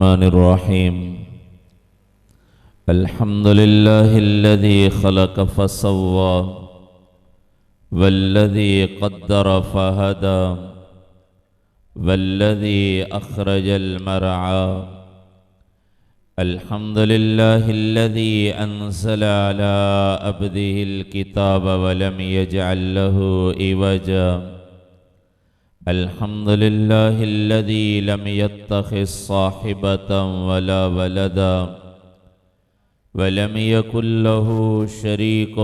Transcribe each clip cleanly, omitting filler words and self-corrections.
الرحمن الرحيم الحمد لله الذي خلق فسوى والذي قدر فهدى والذي أخرج المرعى الحمد لله الذي أنزل على عبده الكتاب ولم يجعل له عوجا الحمد لله الذي لم يتخذ صاحبة ولا ولدا ولم يكن له شريك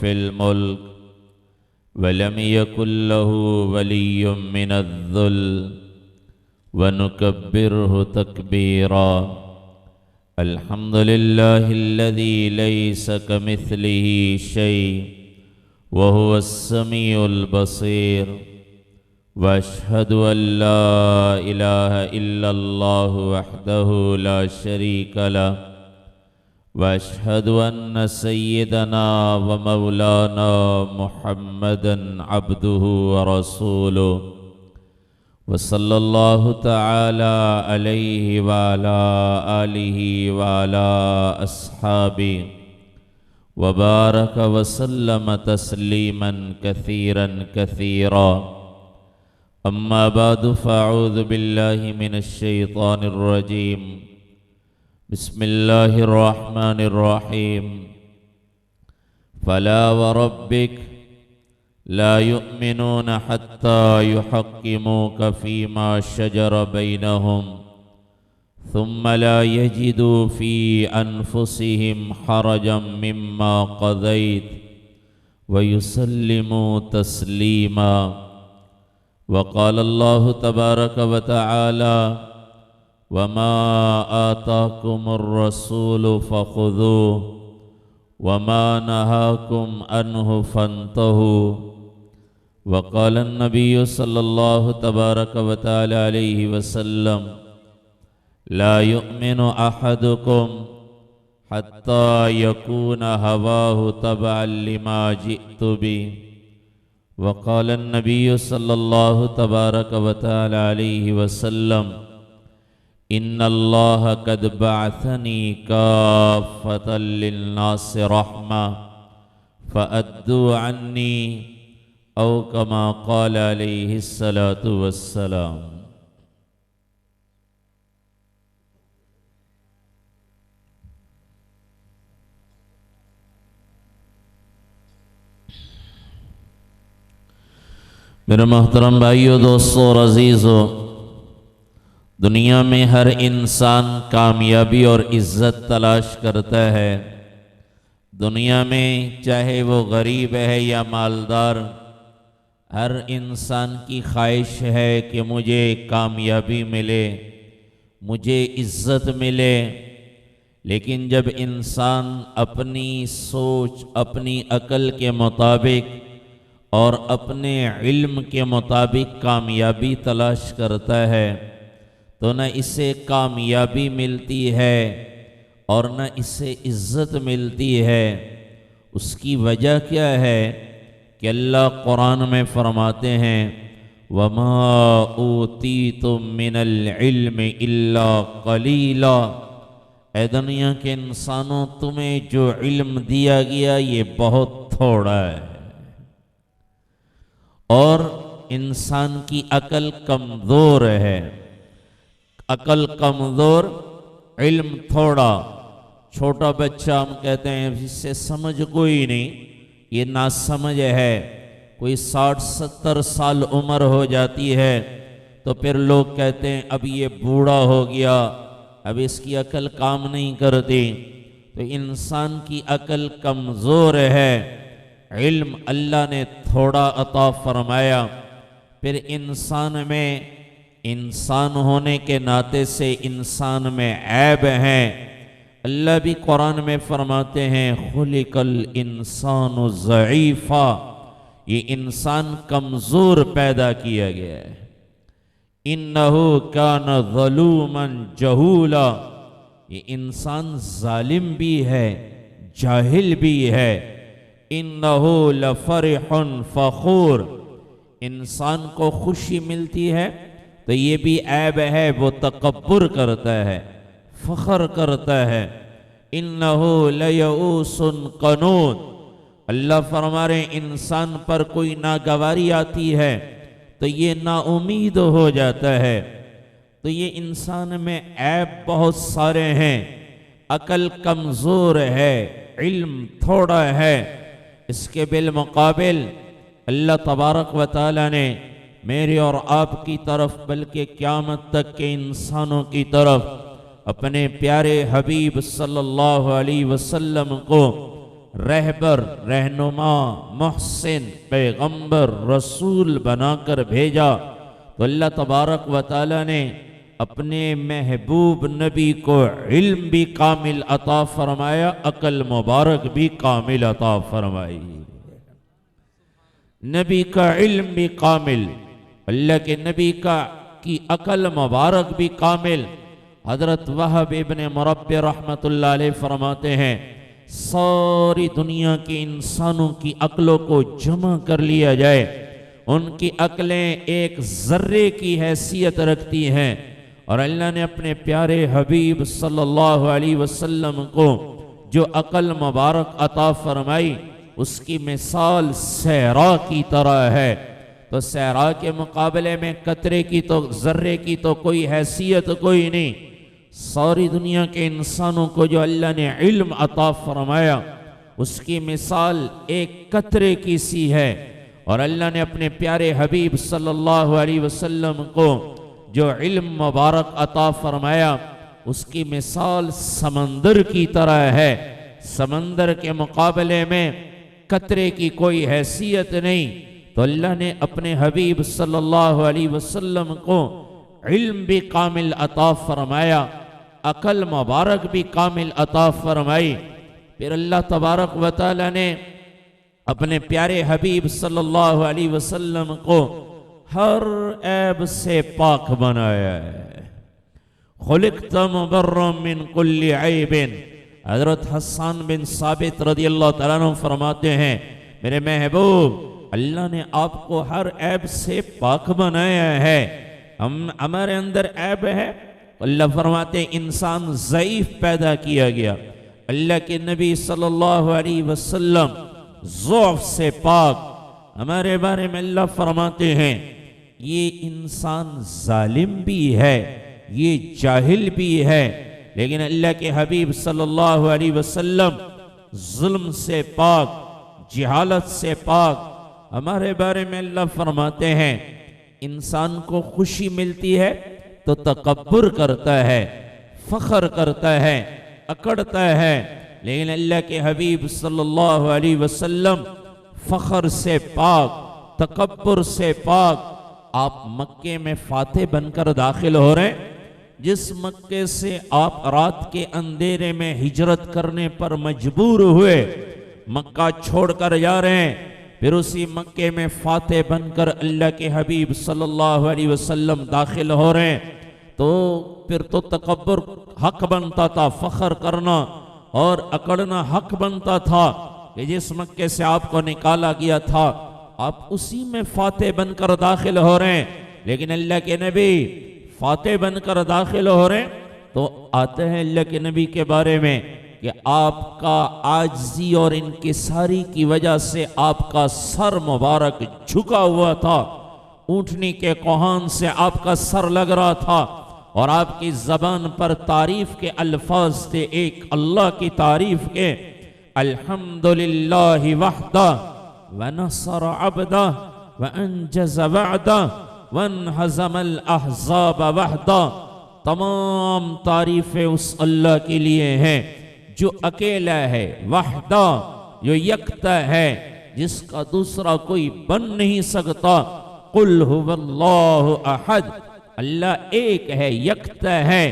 في الملك ولم يكن له ولي من الذل ونكبره تكبيرا الحمد لله الذي ليس كمثله شيء وهو السميع البصير واشهد ان لا اله الا الله وحده لا شريك له واشهد ان سيدنا ومولانا محمدا عبده ورسوله وصلى الله تعالى عليه وعلى آله وعلى أصحابه وبارك وسلم تسليما كثيرا كثيرا أما بعد فأعوذ بالله من الشيطان الرجيم بسم الله الرحمن الرحيم فلا وربك لا يؤمنون حتى يحكموك فيما شجر بينهم ثم لا يجدوا في أنفسهم حرجا مما قضيت ويسلموا تسليما وقال الله تبارك وتعالى وما آتاكم الرسول فخذوه وما نهاكم عنه فانتهوا وقال النبي صلى الله تبارك وتعالى عليه وسلم لا يؤمن أحدكم حتى يكون هواه تبعا لما جئت به وقال النبي صلى الله تبارك وتعالى عليه وسلم إن الله قد بعثني كافة للناس رحمة فأدوا عني أو كما قال عليه الصلاة والسلام میرے محترم بھائیو دوستو اور عزیزو، دنیا میں ہر انسان کامیابی اور عزت تلاش کرتا ہے۔ دنیا میں چاہے وہ غریب ہے یا مالدار، ہر انسان کی خواہش ہے کہ مجھے کامیابی ملے، مجھے عزت ملے۔ لیکن جب انسان اپنی سوچ، اپنی عقل کے مطابق اور اپنے علم کے مطابق کامیابی تلاش کرتا ہے تو نہ اسے کامیابی ملتی ہے اور نہ اسے عزت ملتی ہے۔ اس کی وجہ کیا ہے کہ اللہ قرآن میں فرماتے ہیں وَمَا أُوتِيتُم مِّنَ الْعِلْمِ إِلَّا قَلِيلًا، اے دنیا کے انسانوں، تمہیں جو علم دیا گیا یہ بہت تھوڑا ہے۔ اور انسان کی عقل کمزور ہے، عقل کمزور، علم تھوڑا۔ چھوٹا بچہ ہم کہتے ہیں اس سے سمجھ کوئی نہیں، یہ ناسمجھ ہے۔ کوئی 60-70 سال عمر ہو جاتی ہے تو پھر لوگ کہتے ہیں اب یہ بوڑھا ہو گیا، اب اس کی عقل کام نہیں کرتی۔ تو انسان کی عقل کمزور ہے، علم اللہ نے تھوڑا عطا فرمایا۔ پھر انسان میں، انسان ہونے کے ناطے سے انسان میں عیب ہیں۔ اللہ بھی قرآن میں فرماتے ہیں خلق الانسان ضعیفا، یہ انسان کمزور پیدا کیا گیا ہے۔ انہو کان ظلوما جہولا، یہ انسان ظالم بھی ہے، جاہل بھی ہے۔ انہو لفرح فخور، انسان کو خوشی ملتی ہے تو یہ بھی عیب ہے، وہ تکبر کرتا ہے۔ فخر کرتا ہے۔ انہو لیئوس قنوط، اللہ فرما رہے ہیں انسان پر کوئی ناگواری آتی ہے تو یہ نا امید ہو جاتا ہے۔ تو یہ انسان میں عیب بہت سارے ہیں، عقل کمزور ہے، علم تھوڑا ہے۔ اس کے بالمقابل اللہ تبارک و تعالی نے میرے اور آپ کی طرف بلکہ قیامت تک کے انسانوں کی طرف اپنے پیارے حبیب صلی اللہ علیہ وسلم کو رہبر، رہنما، محسن، پیغمبر، رسول بنا کر بھیجا۔ تو اللہ تبارک و تعالی نے اپنے محبوب نبی کو علم بھی کامل عطا فرمایا، عقل مبارک بھی کامل عطا فرمائی۔ نبی کا علم بھی کامل، اللہ کے نبی کی عقل مبارک بھی کامل۔ حضرت وہب ابن مربع رحمت اللہ علیہ فرماتے ہیں ساری دنیا کے انسانوں کی عقلوں کو جمع کر لیا جائے، ان کی عقلیں ایک ذرے کی حیثیت رکھتی ہیں، اور اللہ نے اپنے پیارے حبیب صلی اللہ علیہ وسلم کو جو عقل مبارک عطا فرمائی اس کی مثال صحرا کی طرح ہے۔ تو صحرا کے مقابلے میں قطرے کی تو ذرے کی تو کوئی حیثیت کوئی نہیں۔ ساری دنیا کے انسانوں کو جو اللہ نے علم عطا فرمایا اس کی مثال ایک قطرے کی سی ہے، اور اللہ نے اپنے پیارے حبیب صلی اللہ علیہ وسلم کو جو علم مبارک عطا فرمایا اس کی مثال سمندر کی طرح ہے۔ سمندر کے مقابلے میں قطرے کی کوئی حیثیت نہیں۔ تو اللہ نے اپنے حبیب صلی اللہ علیہ وسلم کو علم بھی کامل عطا فرمایا، عقل مبارک بھی کامل عطا فرمائی۔ پھر اللہ تبارک و تعالی نے اپنے پیارے حبیب صلی اللہ علیہ وسلم کو ہر عیب سے پاک بنایا ہے۔ خلقت مبرا من کل عیب، حضرت حسان بن ثابت رضی اللہ تعالیٰ عنہ فرماتے ہیں میرے محبوب اللہ نے آپ کو ہر عیب سے پاک بنایا ہے۔ ہمارے اندر عیب ہے، اللہ فرماتے ہیں انسان ضعیف پیدا کیا گیا، اللہ کے نبی صلی اللہ علیہ وسلم ضعف سے پاک۔ ہمارے بارے میں اللہ فرماتے ہیں یہ انسان ظالم بھی ہے، یہ جاہل بھی ہے، لیکن اللہ کے حبیب صلی اللہ علیہ وسلم ظلم سے پاک، جہالت سے پاک۔ ہمارے بارے میں اللہ فرماتے ہیں انسان کو خوشی ملتی ہے تو تکبر کرتا ہے، فخر کرتا ہے، اکڑتا ہے، لیکن اللہ کے حبیب صلی اللہ علیہ وسلم فخر سے پاک، تکبر سے پاک۔ آپ مکے میں فاتح بن کر داخل ہو رہے ہیں، جس مکے سے آپ رات کے اندھیرے میں ہجرت کرنے پر مجبور ہوئے، مکہ چھوڑ کر جا رہے ہیں، پھر اسی مکے میں فاتح بن کر اللہ کے حبیب صلی اللہ علیہ وسلم داخل ہو رہے ہیں، تو پھر تو تکبر حق بنتا تھا، فخر کرنا اور اکڑنا حق بنتا تھا کہ جس مکے سے آپ کو نکالا گیا تھا آپ اسی میں فاتح بن کر داخل ہو رہے ہیں۔ لیکن اللہ کے نبی فاتح بن کر داخل ہو رہے ہیں تو آتے ہیں اللہ کے نبی کے بارے میں کہ آپ کا عاجزی اور انکساری کی وجہ سے آپ کا سر مبارک جھکا ہوا تھا، اونٹنی کے کوہان سے آپ کا سر لگ رہا تھا، اور آپ کی زبان پر تعریف کے الفاظ تھے، ایک اللہ کی تعریف کے، الحمدللہ وحدہ ونصر عبدہ وانجز وعدہ وانہزم الاحزاب وحدہ۔ تمام تعریفیں اس اللہ کے لیے ہیں جو اکیلا ہے، وحدہ جو یکتا ہے، جس کا دوسرا کوئی بن نہیں سکتا۔ قل هو اللہ احد، اللہ ایک ہے، یکتا ہے،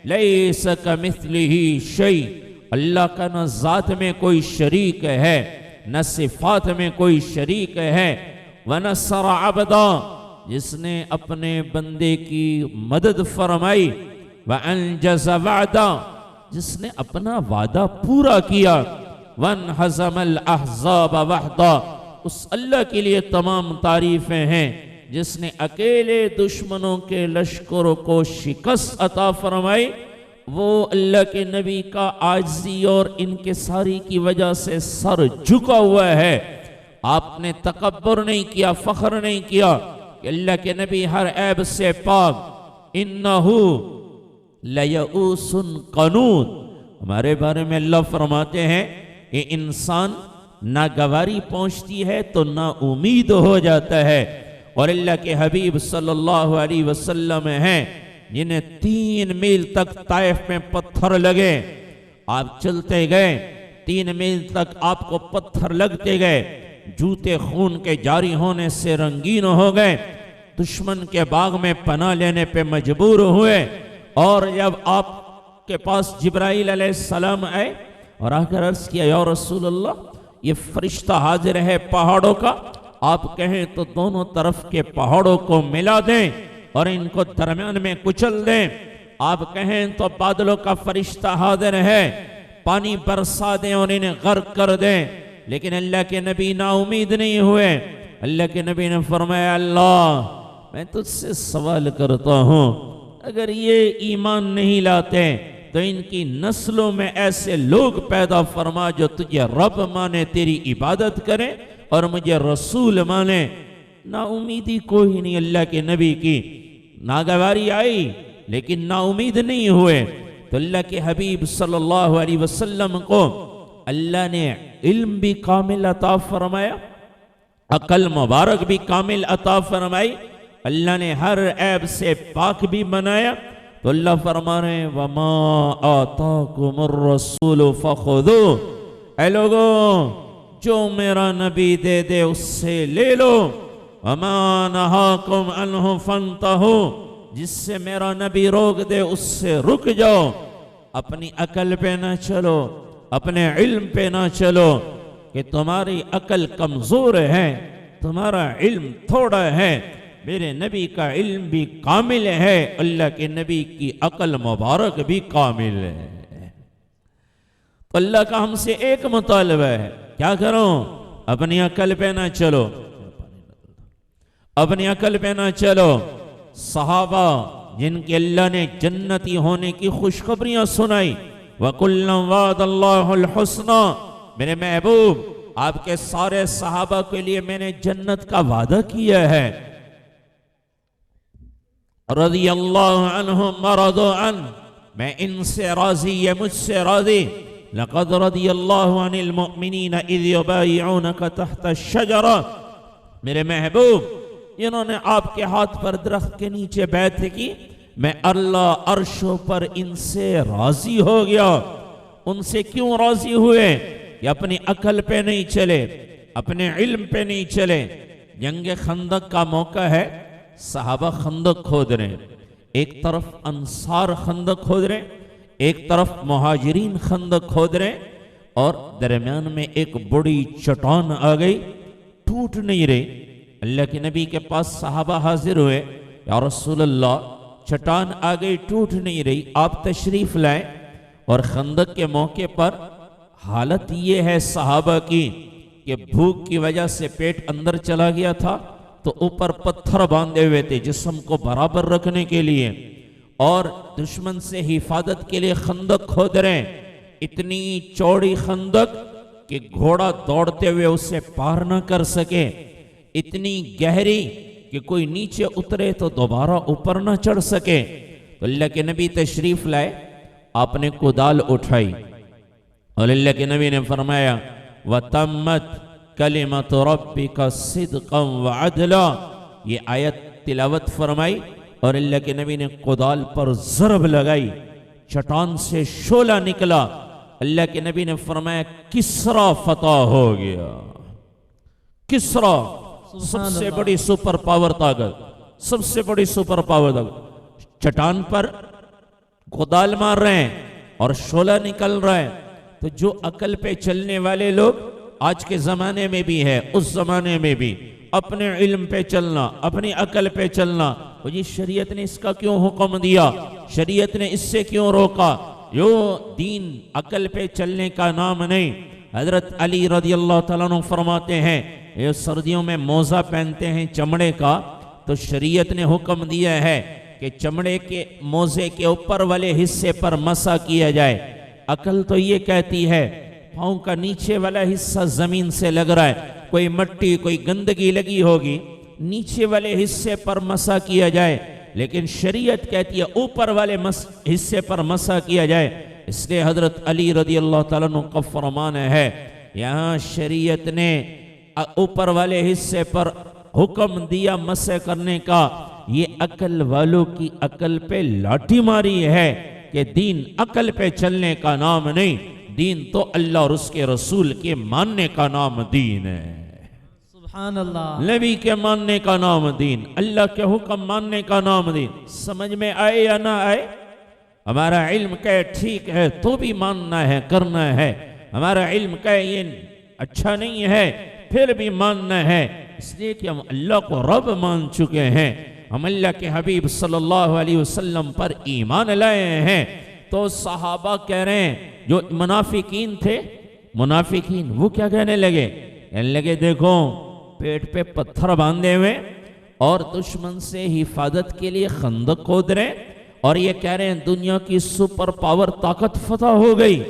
لیس کمثلہ شیء، اللہ کا نہ ذات میں کوئی شریک ہے نہ صفات میں کوئی شریک ہے۔ ونصر عبدا، جس نے اپنے بندے کی مدد فرمائی، وانجز وعدا، جس نے اپنا وعدہ پورا کیا، وانہزم الاحزاب وحدہ، اس اللہ کے لیے تمام تعریفیں ہیں جس نے اکیلے دشمنوں کے لشکروں کو شکست عطا فرمائی وہ اللہ کے نبی کا عاجزی اور انکساری کی وجہ سے سر جھکا ہوا ہے. آپ نے تکبر نہیں کیا، فخر نہیں کیا کہ اللہ کے نبی ہر عیب سے پاک. انہو لیئوس قنوط. ہمارے بارے میں اللہ فرماتے ہیں کہ انسان ناگواری پہنچتی ہے تو نا امید ہو جاتا ہے. اور اللہ کے حبیب صلی اللہ علیہ وسلم ہیں جنہیں 3 میل تک طائف میں پتھر لگے. آپ چلتے گئے، 3 میل تک آپ کو پتھر لگتے گئے، جوتے خون کے جاری ہونے سے رنگین ہو گئے، دشمن کے باغ میں پناہ لینے پہ مجبور ہوئے. اور جب آپ کے پاس جبرائیل علیہ السلام آئے اور آ کر عرض کیا یا رسول اللہ یہ فرشتہ حاضر ہے پہاڑوں کا، آپ کہیں تو دونوں طرف کے پہاڑوں کو ملا دیں اور ان کو درمیان میں کچل دیں. آپ کہیں تو بادلوں کا فرشتہ حاضر ہے، پانی برسا دیں اور انہیں غرق کر دیں. لیکن اللہ کے نبی نا امید نہیں ہوئے. اللہ کے نبی نے فرمایا اللہ میں تجھ سے سوال کرتا ہوں، اگر یہ ایمان نہیں لاتے تو ان کی نسلوں میں ایسے لوگ پیدا فرما جو تجھے رب مانے، تیری عبادت کریں اور مجھے رسول مانے. نا امیدی کوئی نہیں اللہ کے نبی کی. ناگواری آئی لیکن نا امید نہیں ہوئے. تو اللہ کے حبیب صلی اللہ علیہ وسلم کو اللہ نے علم بھی کامل عطا فرمایا، عقل مبارک بھی کامل عطا فرمائی، اللہ نے ہر عیب سے پاک بھی بنایا. تو اللہ فرما رہے ہیں وَمَا آتَاكُمُ الرَّسُولُ فَخُذُوهُ. اے لوگوں جو میرا نبی دے دے اس سے لے لو. وَمَا نَهَاكُمْ عَنْهُ فَانْتَهُوا. جس سے میرا نبی روک دے اس سے رک جاؤ. اپنی عقل پہ نہ چلو، اپنے علم پہ نہ چلو کہ تمہاری عقل کمزور ہے، تمہارا علم تھوڑا ہے. میرے نبی کا علم بھی کامل ہے، اللہ کے نبی کی عقل مبارک بھی کامل ہے. تو اللہ کا ہم سے ایک مطالبہ ہے، کیا کرو؟ اپنی عقل پہ نہ چلو، اپنی عقل پہ نہ چلو. صحابہ جن کے اللہ نے جنتی ہونے کی خوشخبریاں سنائی، وَكُلًّا وَعَدَ اللَّهُ الْحُسْنَى. میرے محبوب آپ کے سارے صحابہ کے لیے میں نے جنت کا وعدہ کیا ہے. رضی اللہ عنہم ورضوا عنہ. میں ان سے راضی، یہ مجھ سے راضی. لقد رضی اللہ عن المؤمنین اذ یبایعونک تحت الشجرہ. میرے محبوب جنہوں نے آپ کے ہاتھ پر درخت کے نیچے بیعت کی، میں اللہ عرشوں پر ان سے راضی ہو گیا. ان سے کیوں راضی ہوئے؟ کہ اپنی عقل پہ نہیں چلے، اپنے علم پہ نہیں چلے. جنگ خندق کا موقع ہے، صحابہ خندق کھود رہے ہیں. ایک طرف انصار خندق کھود رہے ہیں، ایک طرف مہاجرین خندق کھود رہے ہیں، اور درمیان میں ایک بڑی چٹان آ گئی، ٹوٹ نہیں رہی. اللہ کے نبی کے پاس صحابہ حاضر ہوئے، یا رسول اللہ چٹان آ گئی، ٹوٹ نہیں رہی، آپ تشریف لائیں. اور خندق کے موقع پر حالت یہ ہے صحابہ کی کہ بھوک کی وجہ سے پیٹ اندر چلا گیا تھا، تو اوپر پتھر باندھے ہوئے تھے جسم کو برابر رکھنے کے لیے، اور دشمن سے حفاظت کے لیے خندق کھود رہے ہیں. اتنی چوڑی خندق کہ گھوڑا دوڑتے ہوئے اسے پار نہ کر سکے، اتنی گہری کہ کوئی نیچے اترے تو دوبارہ اوپر نہ چڑھ سکے. تو اللہ کے نبی تشریف لائے، آپ نے کدال اٹھائی اور اللہ کے نبی نے فرمایا وَتَمَّتْ کلمت ربک صدقا وعدلا. یہ آیت تلاوت فرمائی اور اللہ کے نبی نے کدال پر ضرب لگائی، چٹان سے شعلہ نکلا. اللہ کے نبی نے فرمایا کسرا فتح ہو گیا. کسرا سب سے بڑی سپر پاور طاقت، سب سے بڑی سپر پاور طاقت، چٹان پر کدال مار رہے ہیں اور شعلہ نکل رہا ہے. تو جو عقل پہ چلنے والے لوگ آج کے زمانے میں بھی ہے، اس زمانے میں بھی، اپنے علم پہ چلنا، اپنی عقل پہ چلنا. وہ جی شریعت نے اس کا کیوں حکم دیا، شریعت نے اس سے کیوں روکا؟ یہ دین عقل پہ چلنے کا نام نہیں. حضرت علی رضی اللہ تعالیٰ عنہ فرماتے ہیں یہ سردیوں میں موزہ پہنتے ہیں چمڑے کا، تو شریعت نے حکم دیا ہے کہ کہ چمڑے کے موزے کے اوپر والے حصے پر مسا کیا جائے. عقل تو یہ کہتی ہے پاؤں کا نیچے والا حصہ زمین سے لگ رہا ہے, کوئی مٹی کوئی گندگی لگی ہوگی, نیچے والے حصے پر مسا کیا جائے. لیکن شریعت کہتی ہے اوپر والے حصے پر مسا کیا جائے. اس لیے حضرت علی رضی اللہ تعالیٰ عنہ کا فرمان ہے, یہاں شریعت نے اوپر والے حصے پر حکم دیا مسح کرنے کا, یہ عقل والوں کی عقل پہ لاٹھی ماری ہے کہ دین عقل پہ چلنے کا نام نہیں, دین تو اللہ اور اس کے رسول کے ماننے کا نام دین ہے. سبحان اللہ. نبی کے ماننے کا نام دین, اللہ کے حکم ماننے کا نام دین. سمجھ میں آئے یا نہ آئے, ہمارا علم کہے ٹھیک ہے تو بھی ماننا ہے کرنا ہے, ہمارا علم کہے یہ اچھا نہیں ہے پھر بھی ماننا ہے. اس لیے کہ ہم اللہ کو رب مان چکے ہیں, ہم اللہ کے حبیب صلی اللہ علیہ وسلم پر ایمان لائے ہیں. تو صحابہ کہہ رہے ہیں جو منافقین تھے, منافقین وہ کیا کہنے لگے دیکھو پیٹ پہ پتھر باندھے ہوئے اور دشمن سے حفاظت کے لیے خندق کھود رہے, اور یہ کہہ رہے ہیں دنیا کی سپر پاور طاقت فتح ہو گئی.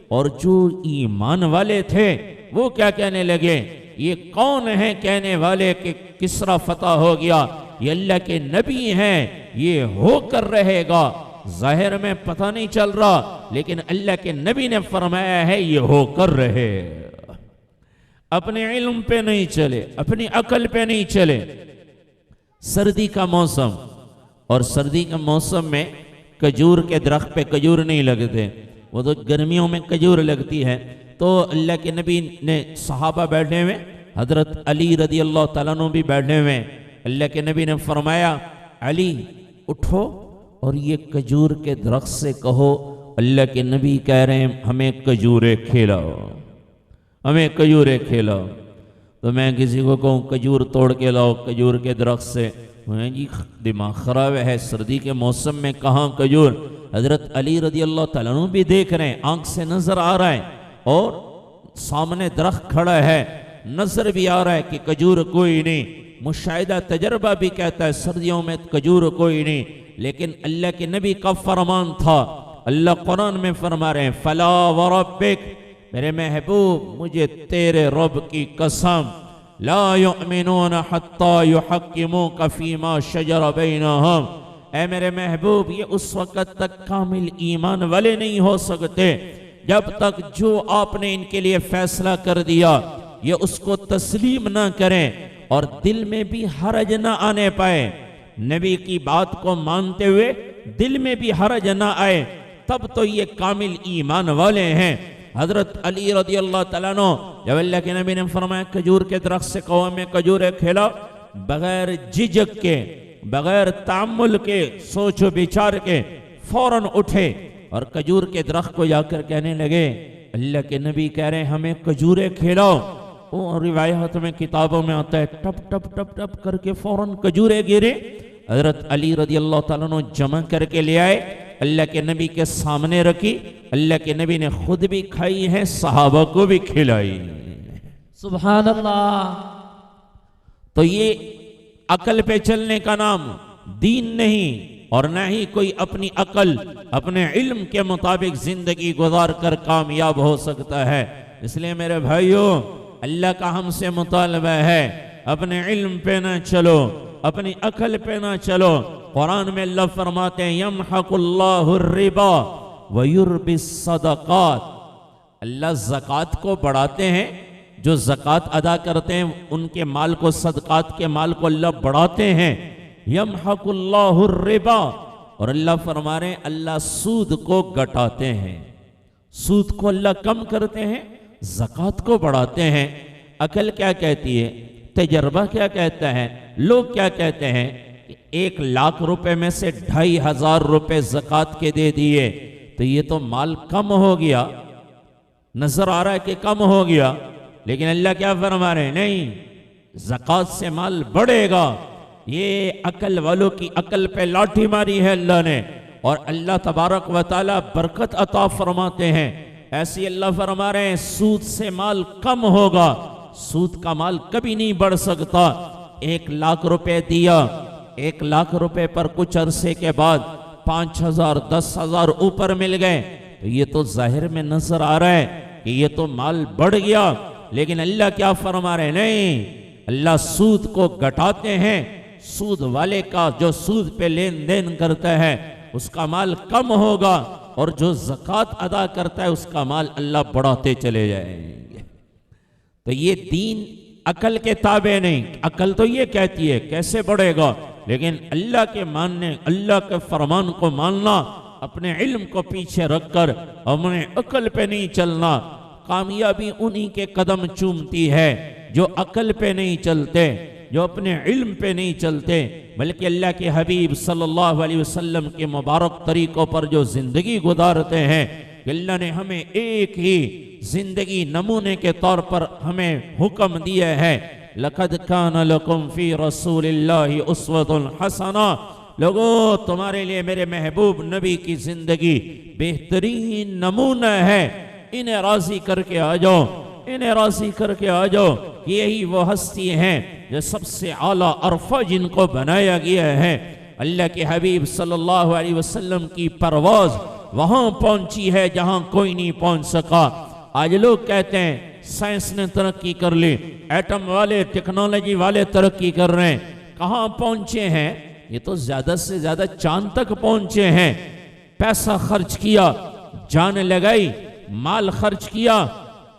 اور جو ایمان والے تھے وہ کیا کہنے لگے, یہ کون ہیں کہنے والے کہ کسرا فتح ہو گیا, یہ اللہ کے نبی ہیں, یہ ہو کر رہے گا. ظاہر میں پتہ نہیں چل رہا لیکن اللہ کے نبی نے فرمایا ہے یہ ہو کر رہے. اپنے علم پہ نہیں چلے, اپنی عقل پہ نہیں چلے. سردی کا موسم, اور سردی کے موسم میں کھجور کے درخت پہ کھجور نہیں لگتے, وہ تو گرمیوں میں کھجور لگتی ہے. تو اللہ کے نبی نے صحابہ بیٹھے ہوئے, حضرت علی رضی اللہ تعالیٰ عنہ بھی بیٹھے ہوئے. اللہ کے نبی نے فرمایا علی اٹھو اور یہ کھجور کے درخت سے کہو اللہ کے نبی کہہ رہے ہیں ہمیں کھجوریں کھلاؤ, ہمیں کھجوریں کھلاؤ. تو میں کسی کو کہوں کھجور توڑ کے لاؤ کھجور کے درخت سے, جی دماغ خراب ہے, سردی کے موسم میں کہاں کھجور. حضرت علی رضی اللہ تعالیٰ عنہ بھی دیکھ رہے ہیں, آنکھ سے نظر آ رہا ہے, اور سامنے درخت کھڑا ہے, نظر بھی آ رہا ہے کہ کھجور کوئی نہیں. مشاہدہ تجربہ بھی کہتا ہے سردیوں میں کھجور کوئی نہیں. لیکن اللہ کے نبی کا فرمان تھا, اللہ قرآن میں فرما رہے ہیں فلا وربک, میرے محبوب مجھے تیرے رب کی قسم, لا یؤمنون حتی یحکموک فیما شجر بینہم, اے میرے محبوب یہ اس وقت تک کامل ایمان والے نہیں ہو سکتے جب تک جو آپ نے ان کے لیے فیصلہ کر دیا یہ اس کو تسلیم نہ کریں اور دل میں بھی حرج نہ آنے پائے. نبی کی بات کو مانتے ہوئے دل میں بھی حرج نہ آئے, تب تو یہ کامل ایمان والے ہیں. حضرت علی رضی اللہ تعالیٰ عنہ جب اللہ کے نبی نے فرمایا کھجور کے درخت سے کہو ہمیں کھجوریں کھلاؤ, بغیر جھجک کے بغیر تعمل کے سوچ و بچار کے فوراً اٹھے اور کھجور کے درخت کو جا کر کہنے لگے اللہ کے نبی کہہ رہے ہیں ہمیں کھجوریں کھلاؤ. وہ روایات میں کتابوں میں آتا ہے ٹپ ٹپ ٹپ ٹپ کر کے فوراً کھجوریں گرے. حضرت علی رضی اللہ تعالیٰ عنہ جمع کر کے لے آئے, اللہ کے نبی کے سامنے رکھی, اللہ کے نبی نے خود بھی کھائی ہے صحابہ کو بھی کھلائی. سبحان اللہ. تو یہ عقل پہ چلنے کا نام دین نہیں, اور نہ ہی کوئی اپنی عقل اپنے علم کے مطابق زندگی گزار کر کامیاب ہو سکتا ہے. اس لیے میرے بھائیوں اللہ کا ہم سے مطالبہ ہے اپنے علم پہ نہ چلو, اپنی عقل پہ نہ چلو. قرآن میں اللہ فرماتے ہیں یمحق اللہ الربا ویربی الصدقات, اللہ زکوٰۃ کو بڑھاتے ہیں, جو زکوٰۃ ادا کرتے ہیں ان کے مال کو, صدقات کے مال کو اللہ بڑھاتے ہیں. یمحق اللہ الربا, اور اللہ فرما رہے ہیں اللہ سود کو گھٹاتے ہیں, سود کو اللہ کم کرتے ہیں, زکوٰۃ کو بڑھاتے ہیں. عقل کیا کہتی ہے, تجربہ کیا کہتا ہے, لوگ کیا کہتے ہیں کہ 1,00,000 روپے میں سے 2,500 روپے زکوٰۃ کے دے دیے تو یہ تو مال کم ہو گیا, نظر آ رہا ہے کہ کم ہو گیا. لیکن اللہ کیا فرما رہے ہیں, نہیں زکوٰۃ سے مال بڑھے گا. یہ عقل والوں کی عقل پہ لاٹھی ماری ہے اللہ نے, اور اللہ تبارک و تعالی برکت عطا فرماتے ہیں. ایسی اللہ فرما رہے ہیں سود سے مال کم ہوگا, سود کا مال کبھی نہیں بڑھ سکتا. 1,00,000 روپے دیا, 1,00,000 روپے پر کچھ عرصے کے بعد 5,000 10,000 اوپر مل گئے تو یہ تو ظاہر میں نظر آ رہا ہے کہ یہ تو مال بڑھ گیا، لیکن اللہ کیا فرما رہے؟ نہیں، اللہ سود کو گھٹاتے ہیں، سود والے کا جو سود پہ لین دین کرتا ہے اس کا مال کم ہوگا، اور جو زکوٰۃ ادا کرتا ہے اس کا مال اللہ بڑھاتے چلے جائیں گے۔ تو یہ دین عقل کے تابع نہیں، عقل تو یہ کہتی ہے کیسے بڑھے گا، لیکن اللہ کے ماننے، اللہ کے فرمان کو ماننا، اپنے علم کو پیچھے رکھ کر اپنے عقل پہ نہیں چلنا۔ کامیابی انہی کے قدم چومتی ہے جو عقل پہ نہیں چلتے، جو اپنے علم پہ نہیں چلتے، بلکہ اللہ کے حبیب صلی اللہ علیہ وسلم کے مبارک طریقوں پر جو زندگی گزارتے ہیں۔ کہ اللہ نے ہمیں ایک ہی زندگی نمونے کے طور پر ہمیں حکم دیا ہے، لَقَدْ كَانَ لَكُمْ فِي رَسُولِ اللَّهِ أُسْوَةٌ حَسَنَةٌ، لوگو تمہارے لیے میرے محبوب نبی کی زندگی بہترین نمونہ ہے، انہیں راضی کر کے آ جاؤ، انہیں راضی کر کے آ جاؤ۔ یہی وہ ہستی ہیں جو سب سے اعلیٰ عرفہ جن کو بنایا گیا ہے۔ اللہ کے حبیب صلی اللہ علیہ وسلم کی پرواز وہاں پہنچی ہے جہاں کوئی نہیں پہنچ سکا۔ آج لوگ کہتے ہیں سائنس نے ترقی کر لی، ایٹم والے، ٹیکنالوجی والے ترقی کر رہے ہیں، کہاں پہنچے ہیں؟ یہ تو زیادہ سے زیادہ چاند تک پہنچے ہیں۔ پیسہ خرچ کیا، جان لگائی، مال خرچ کیا،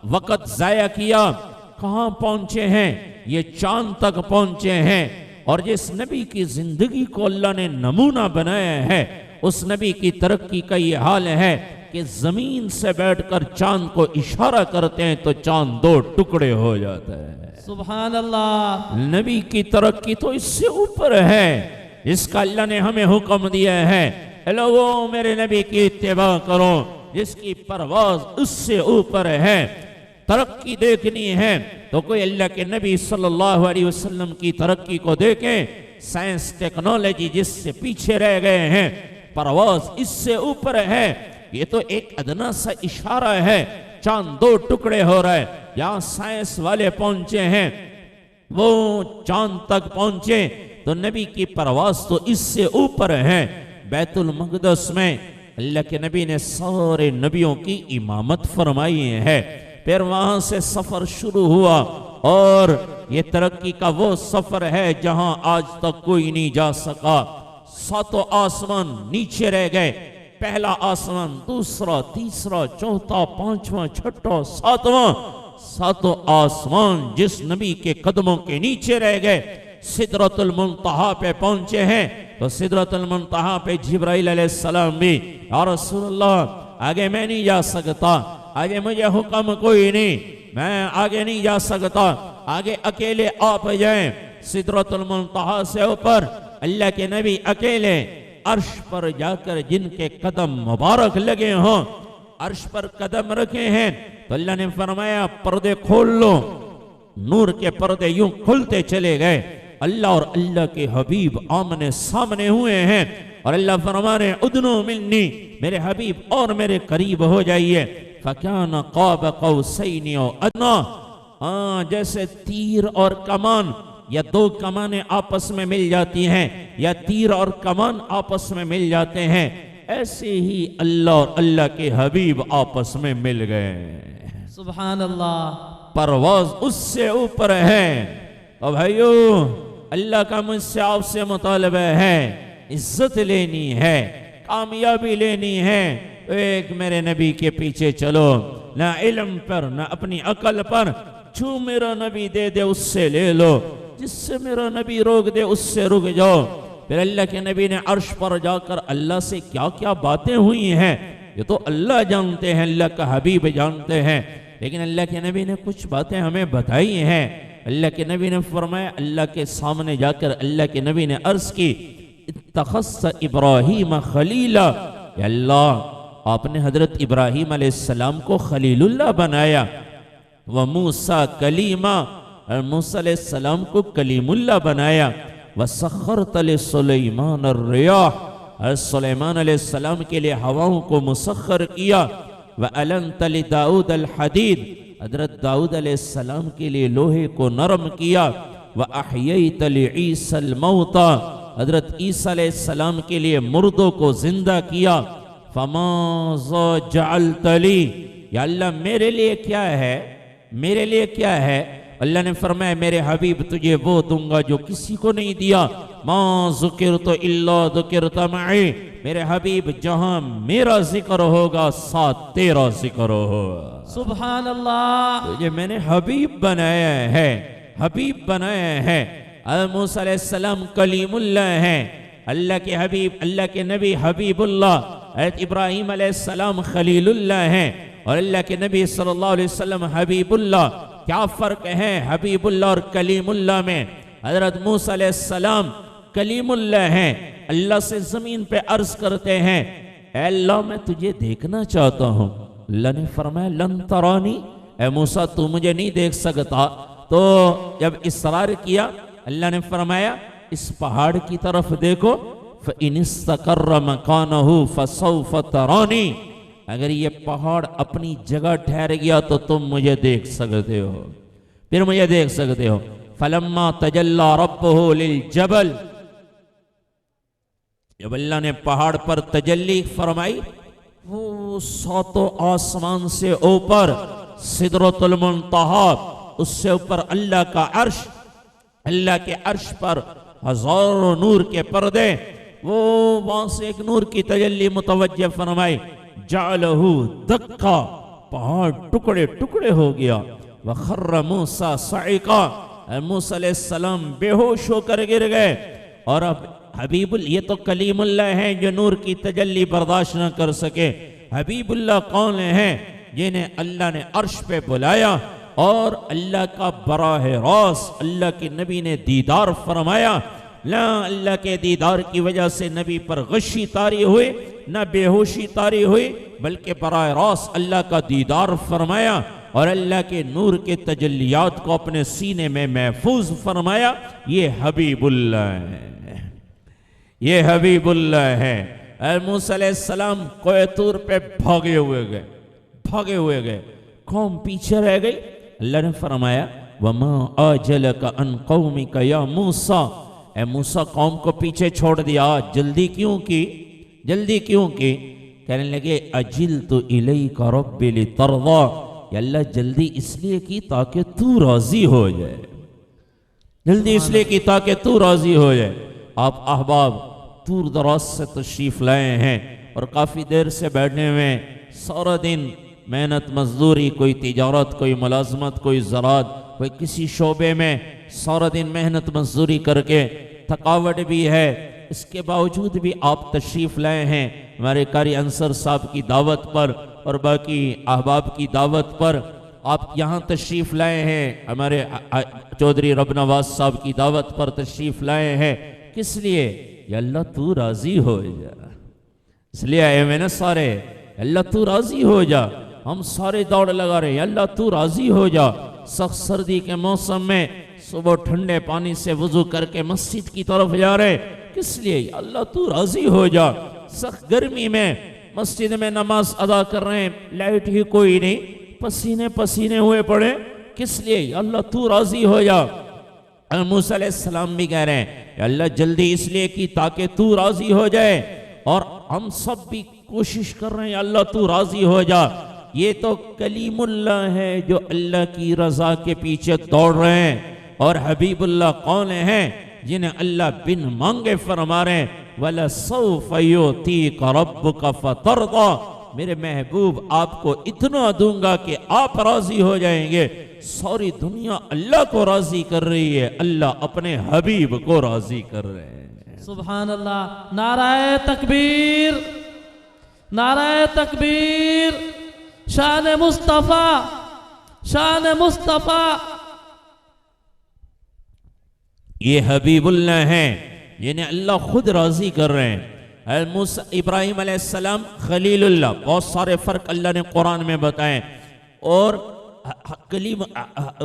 وقت ضائع کیا، کہاں پہنچے ہیں؟ یہ چاند تک پہنچے ہیں۔ اور جس نبی کی زندگی کو اللہ نے نمونہ بنایا ہے، اس نبی کی ترقی کا یہ حال ہے کہ زمین سے بیٹھ کر چاند کو اشارہ کرتے ہیں تو چاند 2 ٹکڑے ہو جاتا ہے۔ سبحان اللہ۔ نبی کی ترقی تو اس سے اوپر ہے، اس کا اللہ نے ہمیں حکم دیا ہے، اے لوگوں میرے نبی کی اتباع کرو، جس کی پرواز اس سے اوپر ہے۔ ترقی دیکھنی ہے تو کوئی اللہ کے نبی صلی اللہ علیہ وسلم کی ترقی کو دیکھیں۔ سائنس ٹیکنالوجی جس سے پیچھے رہ گئے ہیں، پرواز اس سے اوپر ہے۔ یہ تو ایک ادنا سا اشارہ ہے، چاند 2 ٹکڑے ہو رہا ہے۔ یہاں سائنس والے پہنچے ہیں، وہ چاند تک پہنچے تو نبی کی پرواز تو اس سے اوپر ہے۔ بیت المقدس میں اللہ کے نبی نے سارے نبیوں کی امامت فرمائی ہے۔ پھر وہاں سے سفر شروع ہوا، اور یہ ترقی کا وہ سفر ہے جہاں آج تک کوئی نہیں جا سکا۔ 7 آسمان نیچے رہ گئے، پہلا آسمان، دوسرا، تیسرا، چوتھا، پانچواں، چھٹا، ساتواں، 7 آسمان جس نبی کے قدموں کے نیچے رہ گئے۔ سدرۃ المنتہا پہ پہنچے ہیں تو سدرۃ المنتہا پہ جبرائیل علیہ السلام بھی، یا رسول اللہ آگے میں نہیں جا سکتا، آگے مجھے حکم کوئی نہیں، میں آگے نہیں جا سکتا، آگے اکیلے آپ جائیں۔ سدرۃ المنتہا سے اوپر اللہ کے نبی اکیلے عرش پر جا کر جن کے قدم مبارک لگے ہوں، عرش پر قدم رکھے ہیں تو اللہ نے فرمایا پردے کھول لو۔ نور کے پردے یوں کھلتے چلے گئے، اللہ اور اللہ کے حبیب آمنے سامنے ہوئے ہیں، اور اللہ فرما رہے ہیں ادنو منی، میرے حبیب اور میرے قریب ہو جائیے۔ فَكَانَ قَابَ قَوْسَيْنِ أَوْ أَدْنَىٰ، جیسے تیر اور کمان، یا 2 کمانیں آپس میں مل جاتی ہیں، یا تیر اور کمان آپس میں مل جاتے ہیں، ایسے ہی اللہ اور اللہ کے حبیب آپس میں مل گئے۔ سبحان اللہ۔ پرواز اس سے اوپر ہے۔ اور بھائیو، اللہ کا مجھ سے آپ سے مطالبہ ہے، عزت لینی ہے، کامیابی لینی ہے، ایک میرے نبی کے پیچھے چلو، نہ علم پر نہ اپنی عقل پر، جو میرا نبی دے دے اس سے لے لو، جس سے میرا نبی روک دے اس سے رک جاؤ۔ پھر اللہ کے نبی نے عرش پر جا کر اللہ سے کیا کیا باتیں ہوئی ہیں یہ تو اللہ جانتے ہیں، اللہ کا حبیب جانتے ہیں، لیکن اللہ کے نبی نے کچھ باتیں ہمیں بتائی ہیں۔ اللہ کے نبی نے فرمایا، اللہ کے سامنے جا کر اللہ کے نبی نے عرض کی، اتخذت ابراہیم خلیلا، یا اللہ آپ نے حضرت ابراہیم علیہ السلام کو خلیل اللہ بنایا، وموسیٰ کلیما، اور موسیٰ علیہ السلام کو کلیم اللہ بنایا، وسخرت لسلیمان الریاح، اور سلیمان علیہ السلام کے لئے ہواؤں کو مسخر کیا، وَأَلَنْتَ لِدَاؤُدَ الْحَدِيدِ، حضرت داؤد علیہ السلام کے لئے لوہے کو نرم کیا، وَأَحْيَيْتَ لِعِيسَى الْمَوْتَى، حضرت عیسیٰ علیہ السلام کے لیے مردوں کو زندہ کیا. فماذا جعلت لی، یا اللہ میرے لیے کیا ہے، میرے لیے کیا ہے؟ اللہ نے فرمایا میرے حبیب تجھے وہ دوں گا جو کسی کو نہیں دیا. ما ذکرت الا ذکرت معی، میرے حبیب جہاں میرا ذکر ہوگا ساتھ تیرا ذکر ہوگا. سبحان اللہ. تجھے میں نے حبیب بنایا ہے، حبیب بنایا ہے. موسیٰ علیہ السلام کلیم اللہ ہیں، اللہ کے حبیب، اللہ کے نبی حبیب اللہ. حضرت ابراہیم علیہ السلام خلیل اللہ ہیں اور اللہ کے نبی صلی اللہ علیہ وسلم حبیب اللہ. کیا فرق ہے حبیب اللہ اور کلیم اللہ میں؟ حضرت موسیٰ علیہ السلام کلیم اللہ ہیں، اللہ سے زمین پہ عرض کرتے ہیں اے اللہ میں تجھے دیکھنا چاہتا ہوں. اللہ نے فرمایا لن ترانی، اے موسیٰ تو مجھے نہیں دیکھ سکتا. تو جب اصرار کیا اللہ نے فرمایا اس پہاڑ کی طرف دیکھو. فَإِنِ اسْتَقَرَّ مَكَانَهُ فَسَوْفَ تَرَانِي، اگر یہ پہاڑ اپنی جگہ ٹھہر گیا تو تم مجھے دیکھ سکتے ہو، پھر مجھے دیکھ سکتے ہو. فَلَمَّا تَجَلَّى رَبُّهُ لِلْجَبَلِ، جب اللہ نے پہاڑ پر تجلی فرمائی، وہ ساتوں آسمان سے اوپر سدرۃ المنتہا، اس سے اوپر اللہ کا عرش، اللہ کے عرش پر ہزاروں نور کے پردے، وہ وہاں سے ایک نور کی تجلی متوجہ فرمائی. جعلہ دکا، پہاڑ ٹکڑے ٹکڑے ہو گیا. وخر موسیٰ صعقا، موسیٰ علیہ السلام بے ہوش ہو کر گر گئے. اور اب حبیب اللہ، یہ تو کلیم اللہ ہیں جو نور کی تجلی برداشت نہ کر سکے. حبیب اللہ کون ہیں؟ جنہیں اللہ نے عرش پہ بلایا اور اللہ کا براہ راست اللہ کے نبی نے دیدار فرمایا. نہ اللہ کے دیدار کی وجہ سے نبی پر غشی طاری ہوئی، نہ بے ہوشی طاری ہوئی، بلکہ براہ راست اللہ کا دیدار فرمایا اور اللہ کے نور کے تجلیات کو اپنے سینے میں محفوظ فرمایا. یہ حبیب اللہ ہے، یہ حبیب اللہ ہے. موسیٰ علیہ السلام کوہ طور پہ بھاگے ہوئے گئے. قوم پیچھے رہ گئی. اللہ نے فرمایا وَمَا آجَلَكَ عَنْ قَوْمِكَ يَا مُوسَىٰ، اے موسیٰ قوم کو پیچھے چھوڑ دیا، جلدی کیوں کی؟ جلدی کیوں کی؟ کہنے لگے اَجِلْتُ إِلَيْكَ رَبِّ لِتَرْضَىٰ، یا اللہ جلدی اس لیے کی تاکہ تو راضی ہو جائے، جلدی اس لیے کی تاکہ تو راضی ہو جائے. آپ احباب دور دراز سے تشریف لائے ہیں اور کافی دیر سے بیٹھنے میں، سارا دن محنت مزدوری، کوئی تجارت، کوئی ملازمت، کوئی زراعت، کوئی کسی شعبے میں سارا دن محنت مزدوری کر کے تھکاوٹ بھی ہے. اس کے باوجود بھی آپ تشریف لائے ہیں ہمارے قاری انصر صاحب کی دعوت پر اور باقی احباب کی دعوت پر. آپ یہاں تشریف لائے ہیں ہمارے چودھری رب نواز صاحب کی دعوت پر تشریف لائے ہیں. کس لیے؟ یا اللہ تو راضی ہو جا، اس لیے آئے میں نے سارے. اللہ تو راضی ہو جا، ہم سارے دوڑ لگا رہے ہیں اللہ تو راضی ہو جا. سخت سردی کے موسم میں صبح ٹھنڈے پانی سے وضو کر کے مسجد کی طرف جا رہے، کس لیے؟ اللہ تو راضی ہو جا. سخت گرمی میں مسجد میں نماز ادا کر رہے ہیں، لائٹ ہی کوئی نہیں، پسینے پسینے ہوئے پڑے، کس لیے؟ اللہ تو راضی ہو جا. موسیٰ علیہ السلام بھی کہہ رہے ہیں اللہ جلدی اس لیے کی تاکہ تو راضی ہو جائے، اور ہم سب بھی کوشش کر رہے ہیں اللہ تو راضی ہو جا. یہ تو کلیم اللہ ہے جو اللہ کی رضا کے پیچھے دوڑ رہے ہیں. اور حبیب اللہ کون ہیں؟ جنہیں اللہ بن مانگے فرما رہے ہیں وَلَسَوْفَ يُعْتِيكَ رَبُّكَ فَتَرْضَىٰ، میرے محبوب آپ کو اتنا دوں گا کہ آپ راضی ہو جائیں گے. ساری دنیا اللہ کو راضی کر رہی ہے، اللہ اپنے حبیب کو راضی کر رہے ہیں. سبحان اللہ. نعرہ تکبیر، نعرہ تکبیر. شان مصطفیٰ، شان مصطفیٰ. یہ حبیب اللہ ہیں جنہیں اللہ خود راضی کر رہے ہیں. ابراہیم علیہ السلام خلیل اللہ، بہت سارے فرق اللہ نے قرآن میں بتائے. اور کلیم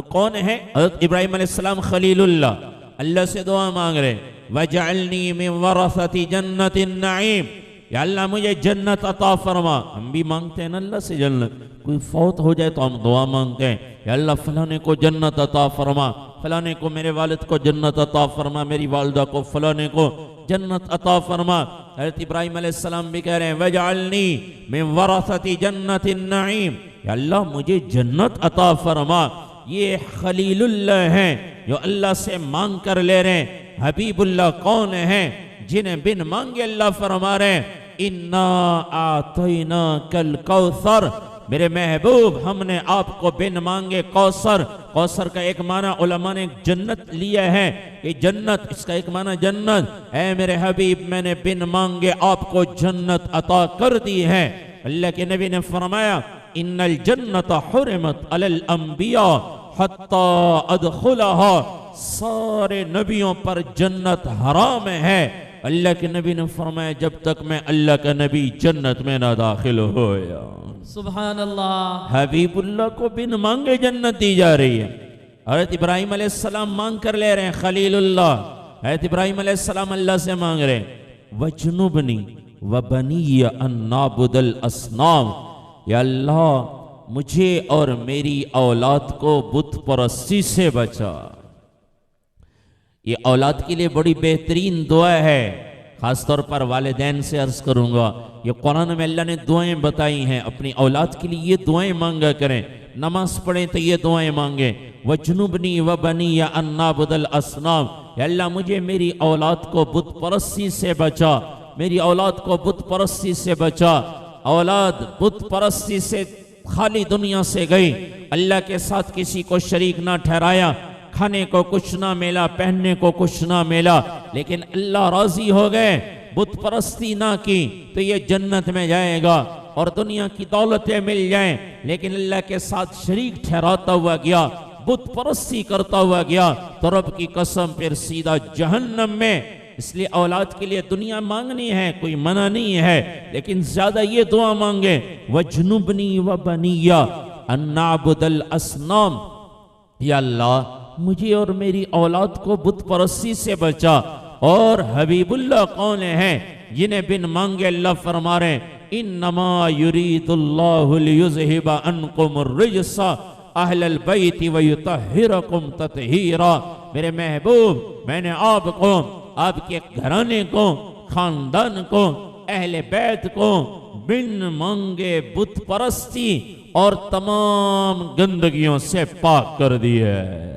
کون ہے؟ حضرت ابراہیم علیہ السلام خلیل اللہ، اللہ سے دعا مانگ رہے وَجَعَلْنِي مِن وَرَثَةِ جَنَّةِ النَّعِيمِ، یا اللہ مجھے جنت عطا فرما. ہم بھی مانگتے ہیں نا اللہ سے جنت، کوئی فوت ہو جائے تو ہم دعا مانگتے ہیں یا اللہ فلانے کو جنت عطا فرما، فلانے کو، میرے والد کو جنت عطا فرما، میری والدہ کو، فلانے کو جنت عطا فرما۔ حضرت ابراہیم علیہ السلام بھی کہہ رہے ہیں وَجْعَلْنِي مِن وَرَثَةِ جَنَّةِ النَّعِيمِ، یا اللہ مجھے جنت عطا فرما۔ یہ خلیل اللہ ہیں جو اللہ سے مانگ کر لے رہے ہیں۔ حبیب اللہ کون ہیں؟ جنہیں بن مانگے اللہ فرما رہے ہیں اِنَّا أَعْطَيْنَاكَ الْكَوْثَرَ، میرے محبوب ہم نے آپ کو بن مانگے کوثر۔ کوثر کا ایک معنی علماء نے جنت لیا ہے کہ جنت، اس کا ایک معنی جنت۔ اے میرے حبیب میں نے بن مانگے آپ کو جنت عطا کر دی ہے۔ اللہ کے نبی نے فرمایا ان الجنت حرمت علی الانبیاء حتی ادخلها، سارے نبیوں پر جنت حرام ہے۔ اللہ کے نبی نے فرمایا جب تک میں اللہ کا نبی جنت میں نہ داخل ہویا۔ سبحان اللہ۔ حبیب اللہ کو بن مانگے جنت دی جا رہی ہے۔ حضرت ابراہیم علیہ السلام مانگ کر لے رہے ہیں خلیل اللہ۔ حضرت ابراہیم علیہ السلام اللہ سے مانگ رہے ہیں وَجْنُبْنِي وَبَنِيَّ أَن نَعْبُدَ الْأَصْنَامَ، یا اللہ مجھے اور میری اولاد کو بت پرستی سے بچا۔ یہ اولاد کے لیے بڑی بہترین دعا ہے، خاص طور پر والدین سے عرض کروں گا، یہ قرآن میں اللہ نے دعائیں بتائی ہیں، اپنی اولاد کے لیے یہ دعائیں مانگا کریں۔ نماز پڑھیں تو یہ دعائیں مانگیں وَجْنُبْنِي وَبَنِيَّ أَن نَعْبُدَ الْأَصْنَامَ، یا اللہ مجھے میری اولاد کو بت پرستی سے بچا، میری اولاد کو بت پرستی سے بچا۔ اولاد بت پرستی سے خالی دنیا سے گئی، اللہ کے ساتھ کسی کو شریک نہ ٹھہرایا، کھانے کو کچھ نہ ملا، پہننے کو کچھ نہ ملا، لیکن اللہ راضی ہو گئے، بت پرستی نہ کی تو یہ جنت میں جائے گا اور دنیا کی دولتیں مل جائیں، لیکن اللہ کے ساتھ شریک ٹھہراتا ہوا گیا، بت پرستی کرتا ہوا گیا تو رب کی قسم پھر سیدھا جہنم میں۔ اس لیے اولاد کے لیے دنیا مانگنی ہے، کوئی منع نہیں ہے، لیکن زیادہ یہ دعا مانگے وَجْنُبْنِي وَبَنِيَّ أَن نَعْبُدَ الْأَصْنَامَ، یا اللہ مجھے اور میری اولاد کو بت پرستی سے بچا۔ اور حبیب اللہ کون ہیں جنہیں بن مانگے اللہ فرما رہے ہیں انما یرید اللہ لیذہب عنکم الرجس اہل البیت ویطہرکم تطہیرا، میرے محبوب میں نے آپ کو، آپ کے گھرانے کو، خاندان کو، اہل بیت کو بن مانگے بت پرستی اور تمام گندگیوں سے پاک کر دیا ہے۔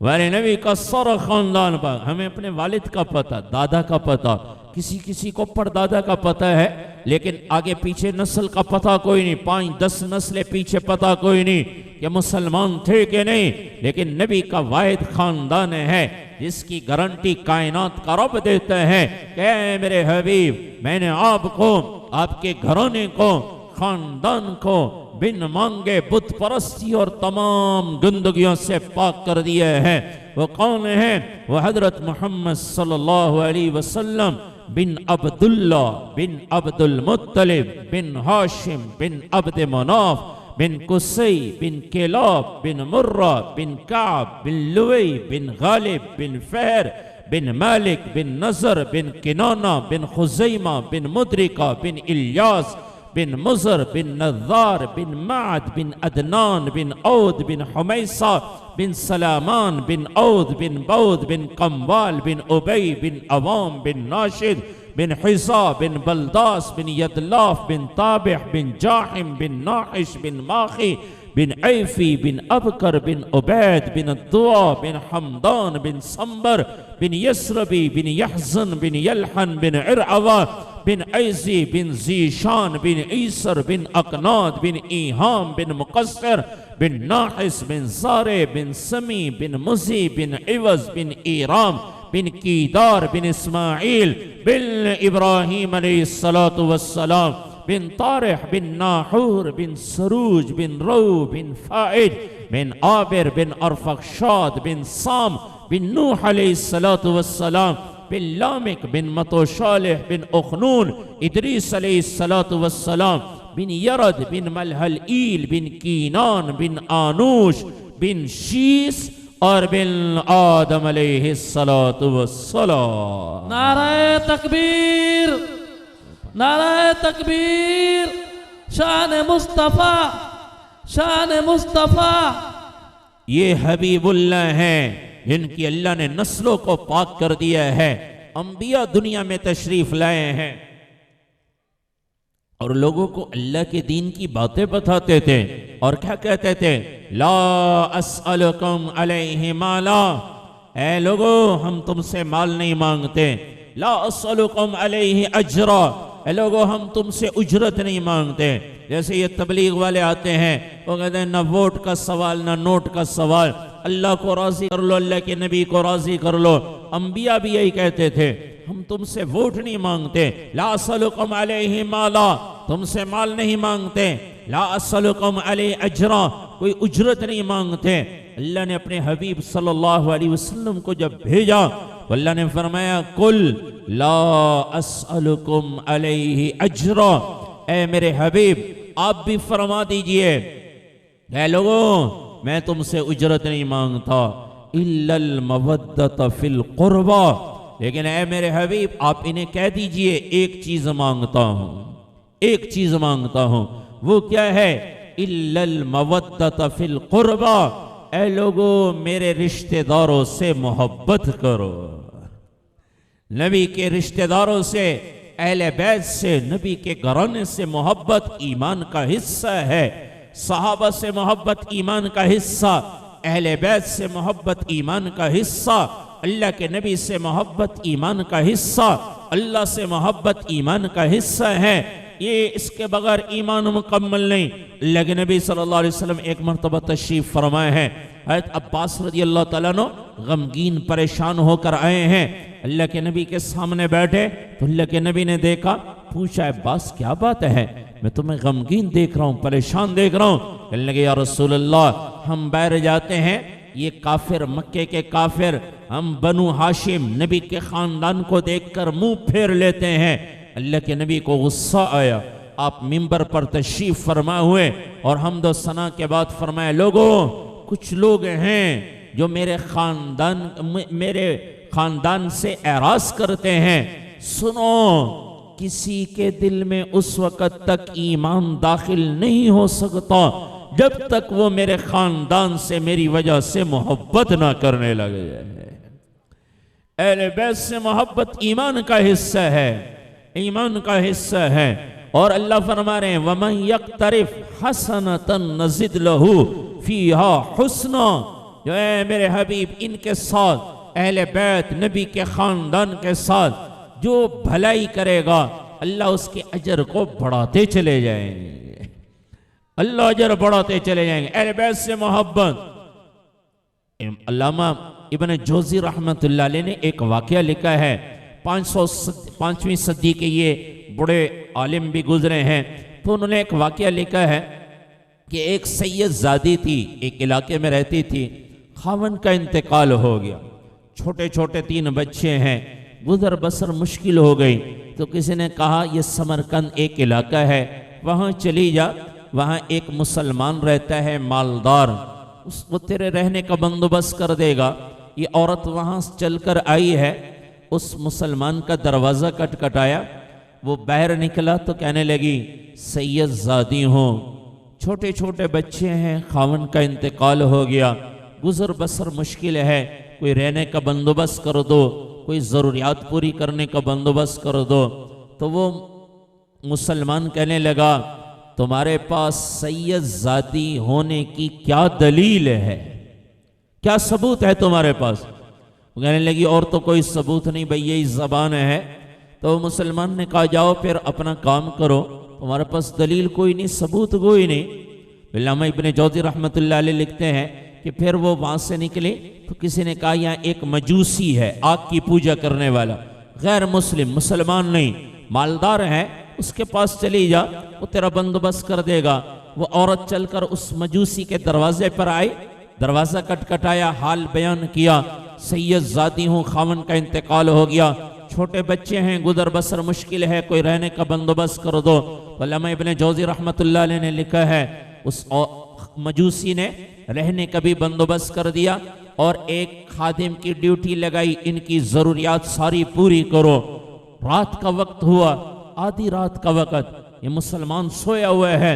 ہمارے نبی کا سارا خاندان پاک، ہمیں اپنے والد کا پتہ، دادا کا پتہ، کسی کو پردادا کا پتہ ہے، لیکن آگے پیچھے نسل کا پتہ کوئی نہیں، 5-10 نسلیں پیچھے پتہ کوئی نہیں کہ مسلمان تھے کہ نہیں، لیکن نبی کا واحد خاندان ہے جس کی گارنٹی کائنات کا رب دیتا ہے کہ اے میرے حبیب میں نے آپ کو، آپ کے گھرانے کو، خاندان کو بن مانگے بت پرستی اور تمام گندگیوں سے پاک کر دیا ہے۔ وہ کون ہے؟ وہ حضرت محمد صلی اللہ علیہ وسلم بن عبداللہ بن عبد المطلب بن ہاشم بن عبد مناف بن قصی بن کلاب بن مرہ بن کعب بن لوی بن غالب بن فہر بن مالک بن نظر بن کنانہ بن خزیمہ بن مدرکہ بن الیاس بن مزر بن نظار بن معد بن عدنان بن عود بن حمیسہ بن سلامان بن عود بن بود بن قموال بن عبی بن عوام بن ناشد بن حزا بن بلداس بن یدلاف بن طابح بن جاحم بن ناحش بن ماخی بن عیفی بن ابکر بن عبید بن الدعا بن حمدان بن سمبر بن یسربی بن یحزن بن یلحن بن عرعوہ بن عیزی بن زیشان بن عیسر بن اقناد بن ایہام بن مقصر بن ناحس بن زارے بن سمی بن مزی بن عوض بن ایرام بن کیدار بن اسماعیل بن ابراہیم علیہ السلام بن طارح بن ناحور بن سروج بن رو بن فائد بن عابر بن ارفخشاد بن سام بن نوح علیہ السلام بن لامک بن متوشالح بن اخنون ادریس علیہ السلام بن یرد بن ملحل ایل بن کینان بن آنوش بن شیس اور بن آدم علیہ السلام۔ نعرہ تکبیر، نعرہ تکبیر، شان مصطفیٰ، شان مصطفیٰ۔ یہ حبیب اللہ ہیں جن کی اللہ نے نسلوں کو پاک کر دیا ہے۔ انبیاء دنیا میں تشریف لائے ہیں اور لوگوں کو اللہ کے دین کی باتیں بتاتے تھے، اور کیا کہتے تھے؟ لا اسألکم علیہ مالا، اے لوگو ہم تم سے مال نہیں مانگتے، لا اسألکم علیہ اجرا، اے لوگو ہم تم سے اجرت نہیں مانگتے۔ جیسے یہ تبلیغ والے آتے ہیں، وہ کہتے ہیں نہ ووٹ کا سوال نہ نوٹ کا سوال، اللہ کو راضی کر لو، اللہ کے نبی کو راضی کر لو۔ انبیاء بھی یہی کہتے تھے، ہم تم سے ووٹ نہیں مانگتے، لا اسألکم علیہ مالا، تم سے مال نہیں مانگتے، لا اسألکم علیہ اجرا، کوئی اجرت نہیں مانگتے۔ اللہ نے اپنے حبیب صلی اللہ علیہ وسلم کو جب بھیجا تو اللہ نے فرمایا قل لا اسألکم علیہ اجرا، اے میرے حبیب آپ بھی فرما دیجئے، اے لوگوں میں تم سے اجرت نہیں مانگتا، الا المودۃ فی القربى، لیکن اے میرے حبیب آپ انہیں کہہ دیجئے ایک چیز مانگتا ہوں، ایک چیز مانگتا ہوں، وہ کیا ہے؟ الا المودۃ فی القربى، اے لوگوں میرے رشتہ داروں سے محبت کرو۔ نبی کے رشتہ داروں سے، اہل بیت سے، نبی کے گھرانے سے محبت ایمان کا حصہ ہے، صحابہ سے محبت ایمان کا حصہ، اہل بیت سے محبت ایمان کا حصہ، اللہ کے نبی سے محبت ایمان کا حصہ، اللہ سے محبت ایمان کا حصہ ہے۔ یہ اس کے بغیر ایمان مکمل نہیں۔ اللہ کے نبی صلی اللہ علیہ وسلم ایک مرتبہ تشریف فرمائے ہیں، حضرت عباس رضی اللہ تعالیٰ عنہ غمگین پریشان ہو کر آئے ہیں، اللہ کے نبی کے سامنے بیٹھے تو اللہ کے نبی نے دیکھا، پوچھا عباس کیا بات ہے؟ میں تمہیں غمگین دیکھ رہا ہوں، پریشان دیکھ رہا ہوں۔ کہنے لگے یا رسول اللہ ہم باہر جاتے ہیں، یہ کافر، مکے کے کافر، ہم بنو ہاشم نبی کے خاندان کو دیکھ کر منہ پھیر لیتے ہیں۔ اللہ کے نبی کو غصہ آیا، آپ منبر پر تشریف فرما ہوئے اور حمد و ثنا کے بعد فرمایا لوگوں کچھ لوگ ہیں جو میرے خاندان سے اعراض کرتے ہیں، سنو کسی کے دل میں اس وقت تک ایمان داخل نہیں ہو سکتا جب تک وہ میرے خاندان سے میری وجہ سے محبت نہ کرنے لگے۔ اہل بیت سے محبت ایمان کا حصہ ہے، ایمان کا حصہ ہے، اور اللہ فرما رہے ہیں وَمَنْ يَقْتَرِفْ حَسَنَةً نَزِدْ لَهُ فِيهَا حُسْنًا، جو اے میرے حبیب ان کے ساتھ، اہل بیت نبی کے خاندان کے ساتھ جو بھلائی کرے گا اللہ اس کے اجر کو بڑھاتے چلے جائیں گے، اللہ اجر بڑھاتے چلے جائیں گے۔ اہل بیت سے محبت۔ علامہ ابن جوزی رحمت اللہ علیہ نے ایک واقعہ لکھا ہے، 5ویں صدی کے یہ بڑے عالم بھی گزرے ہیں، تو انہوں نے ایک واقعہ لکھا ہے کہ ایک سید زادی تھی، ایک علاقے میں رہتی تھی، خاوند کا انتقال ہو گیا، چھوٹے چھوٹے 3 بچے ہیں، گزر بسر مشکل ہو گئی، تو کسی نے کہا یہ سمرقند ایک علاقہ ہے، وہاں چلی جا، وہاں ایک مسلمان رہتا ہے مالدار، اس کو تیرے رہنے کا بندوبست کر دے گا۔ یہ عورت وہاں چل کر آئی ہے، اس مسلمان کا دروازہ کٹکھٹایا، وہ باہر نکلا تو کہنے لگی سید زادی ہوں، چھوٹے چھوٹے بچے ہیں، خاوند کا انتقال ہو گیا، گزر بسر مشکل ہے، کوئی رہنے کا بندوبست کر دو، کوئی ضروریات پوری کرنے کا بندوبست کر دو۔ تو وہ مسلمان کہنے لگا تمہارے پاس سید زادی ہونے کی کیا دلیل ہے، کیا ثبوت ہے تمہارے پاس؟ وہ کہنے لگی اور تو کوئی ثبوت نہیں بھئی، یہی زبان ہے۔ تو مسلمان نے کہا جاؤ پھر اپنا کام کرو، تمہارے پاس دلیل کوئی نہیں، ثبوت کوئی نہیں۔ علامہ ابن جوزی رحمت اللہ علیہ لکھتے ہیں کہ پھر وہ وہاں سے نکلی تو کسی نے کہا یہاں ایک مجوسی ہے، آگ کی پوجا کرنے والا، غیر مسلم، مسلمان نہیں، مالدار ہے، اس کے پاس چلی جا، وہ تیرا بندوبست کر دے گا۔ وہ عورت چل کر اس مجوسی کے دروازے پر آئی، دروازہ کٹکھٹایا، حال بیان کیا، سید زادی ہوں، خاوند کا انتقال ہو گیا، چھوٹے بچے ہیں، گزر بسر مشکل ہے، کوئی رہنے کا بندوبست کر دو۔ علامہ ابن جوزی رحمت اللہ علیہ نے لکھا ہے اس مجوسی نے رہنے کا بھی بندوبست کر دیا اور ایک خادم کی ڈیوٹی لگائی، ان کی ضروریات ساری پوری کرو۔ رات کا وقت ہوا، آدھی رات کا وقت، یہ مسلمان سویا ہوا ہے،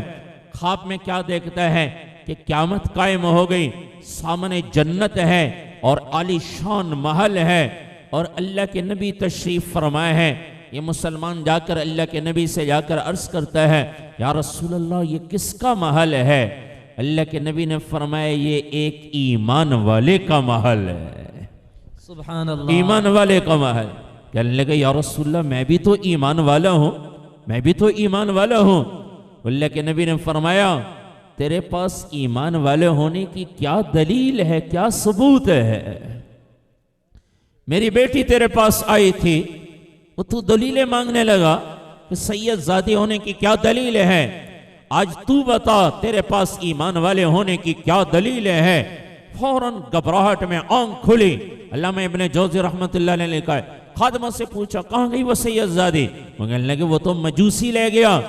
خواب میں کیا دیکھتا ہے کہ قیامت قائم ہو گئی، سامنے جنت ہے اور عالی شان محل ہے، اور اللہ کے نبی تشریف فرمائے ہیں. یہ مسلمان جا کر اللہ کے نبی سے جا کر عرض کرتا ہے یا رسول اللہ یہ کس کا محل ہے؟ اللہ کے نبی نے فرمایا یہ ایک ایمان والے کا محل ہے. سبحان اللہ. ایمان والے کا محل. کہنے لگے یا رسول اللہ میں بھی تو ایمان والا ہوں، میں بھی تو ایمان والا ہوں. اللہ کے نبی نے فرمایا تیرے پاس ایمان والے ہونے کی کیا دلیل ہے، کیا ثبوت ہے؟ میری بیٹی تیرے پاس آئی تھی، وہ تو دلیلیں مانگنے لگا کہ سید زادی ہونے کی کیا دلیل ہے؟ آج تو بتا تیرے پاس ایمان والے ہونے کی کیا دلیل ہے؟ فوراً گھبراہٹ میں آنکھ کھلی. علامہ ابن جوزی رحمت اللہ علیہ نے لکھا ہے خادمہ سے پوچھا کہاں گئی وہ سید زادی؟ وہ کہنے لگے وہ تو مجوسی لے گیا.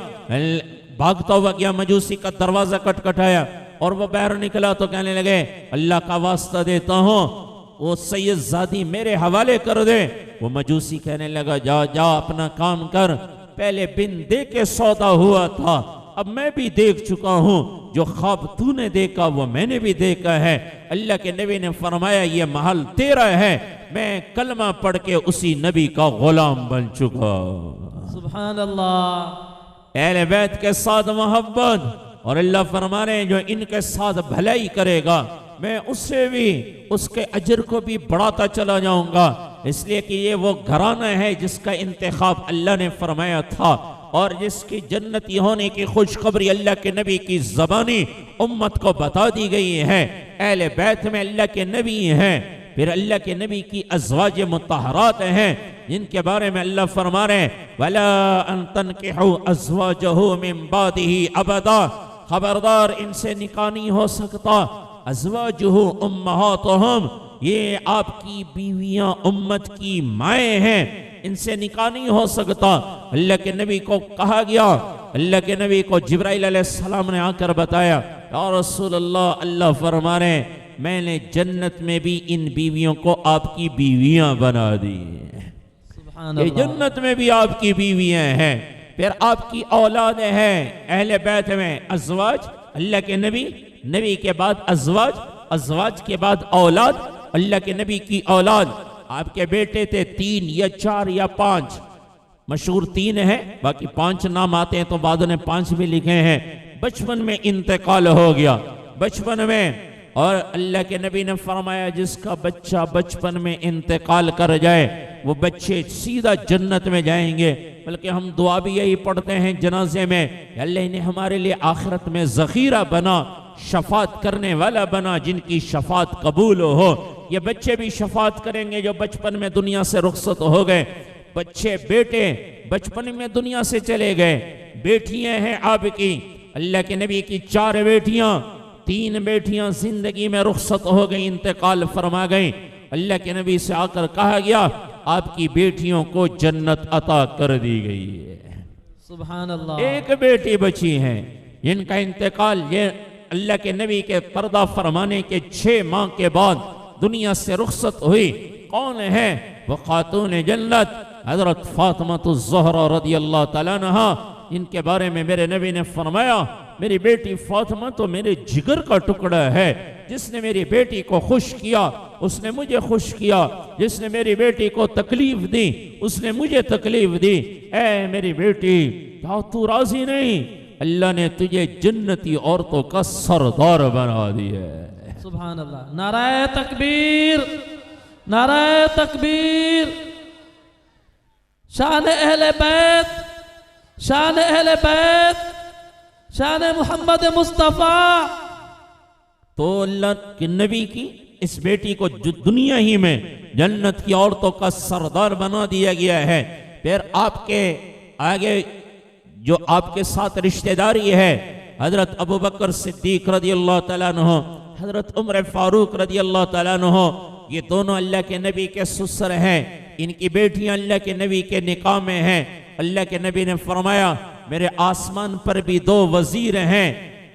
بھاگتا ہوا گیا، مجوسی کا دروازہ کٹکھٹایا اور وہ باہر نکلا تو کہنے لگے اللہ کا واسطہ دیتا ہوں وہ سید زادی میرے حوالے کر دے. وہ مجوسی کہنے لگا جا جا اپنا کام کر، پہلے بن دے کے سودا ہوا تھا، اب میں بھی دیکھ چکا ہوں، جو خواب تو نے دیکھا وہ میں نے بھی دیکھا ہے. اللہ کے نبی نے فرمایا یہ محل تیرا ہے، میں کلمہ پڑھ کے اسی نبی کا غلام بن چکا. سبحان اللہ. اہل بیت کے ساتھ محبت، اور اللہ فرما رہے ہیں جو ان کے ساتھ بھلائی کرے گا میں اسے بھی اس کے اجر کو بھی بڑھاتا چلا جاؤں گا. اس لیے کہ یہ وہ گھرانہ ہے جس کا انتخاب اللہ نے فرمایا تھا اور جس کی جنتی ہونے کی خوشخبری اللہ کے نبی کی زبانی امت کو بتا دی گئی ہے. اہل بیت میں اللہ کے نبی ہیں، پھر اللہ کے نبی کی ازواج مطہرات ہیں جن کے بارے میں اللہ فرما رہے ہیں وَلَا أَن تَنْكِحُوا أَزْوَاجَهُ مِن بَعْدِهِ أَبَدًا. خبردار ان سے نکاح نہیں ہو سکتا. ازواجہ امہاتہم، یہ آپ کی بیویاں امت کی مائیں ہیں، ان سے نکاح نہیں ہو سکتا. اللہ کے نبی کو کہا گیا، اللہ کے نبی کو جبرائیل علیہ السلام نے آ کر بتایا یا رسول اللہ اللہ فرما رہے ہیں میں نے جنت میں بھی ان بیویوں کو آپ کی بیویاں بنا دی. سبحان یہ اللہ. جنت میں بھی آپ کی بیویاں ہیں، پھر آپ کی اولادیں ہیں. اہل بیت میں ازواج، اللہ کے نبی، نبی کے بعد ازواج، ازواج کے بعد اولاد، اللہ کے نبی کی اولاد. آپ کے بیٹے تھے 3 یا 4 یا 5، مشہور 3 ہیں، باقی 5 نام آتے ہیں تو بعضوں نے 5 بھی لکھے ہیں. بچپن میں انتقال ہو گیا، بچپن میں، اور اللہ کے نبی نے فرمایا جس کا بچہ بچپن میں انتقال کر جائے وہ بچے سیدھا جنت میں جائیں گے. بلکہ ہم دعا بھی یہی پڑھتے ہیں جنازے میں اللہ انہیں ہمارے لیے آخرت میں ذخیرہ بنا، شفاعت کرنے والا بنا، جن کی شفاعت قبول ہو. یہ بچے بھی شفاعت کریں گے جو بچپن میں دنیا سے رخصت ہو گئے. بچے بیٹے بچپن میں دنیا سے چلے گئے. بیٹیاں ہیں آپ کی، اللہ کے نبی کی 4 بیٹیاں، 3 بیٹیاں زندگی میں رخصت ہو گئی، انتقال فرما گئی. اللہ کے نبی سے آ کر کہا گیا آپ کی بیٹیوں کو جنت عطا کر دی گئی ہے. سبحان اللہ. ایک بیٹی بچی ہیں جن کا انتقال یہ اللہ کے نبی کے پردہ فرمانے کے 6 ماہ کے بعد دنیا سے رخصت ہوئی. کون ہے وہ خاتون جنت حضرت فاطمہ الزہرا رضی اللہ تعالیٰ عنہا، ان کے بارے میں میرے نبی نے فرمایا میری بیٹی فاطمہ تو میرے جگر کا ٹکڑا ہے. جس نے میری بیٹی کو خوش کیا اس نے مجھے خوش کیا، جس نے میری بیٹی کو تکلیف دی اس نے مجھے تکلیف دی. اے میری بیٹی کیا تو راضی نہیں؟ اللہ نے تجھے جنتی عورتوں کا سردار بنا دیا ہے. سبحان اللہ. نعرہ تکبیر، نعرہ تکبیر. شان اہل بیت، شان اہل بیت، شان محمد مصطفیٰ. تو اللہ کے نبی کی اس بیٹی کو جو دنیا ہی میں جنت کی عورتوں کا سردار بنا دیا گیا ہے. پھر آپ کے آگے جو آپ کے ساتھ رشتہ داری ہے حضرت ابو بکر صدیق رضی اللہ تعالیٰ عنہ، حضرت عمر فاروق رضی اللہ تعالیٰ عنہ، یہ دونوں اللہ کے نبی کے سسر ہیں. ان کی بیٹیاں اللہ کے نبی کے نکاح میں ہیں. اللہ کے نبی نے فرمایا میرے آسمان پر بھی 2 وزیر ہیں،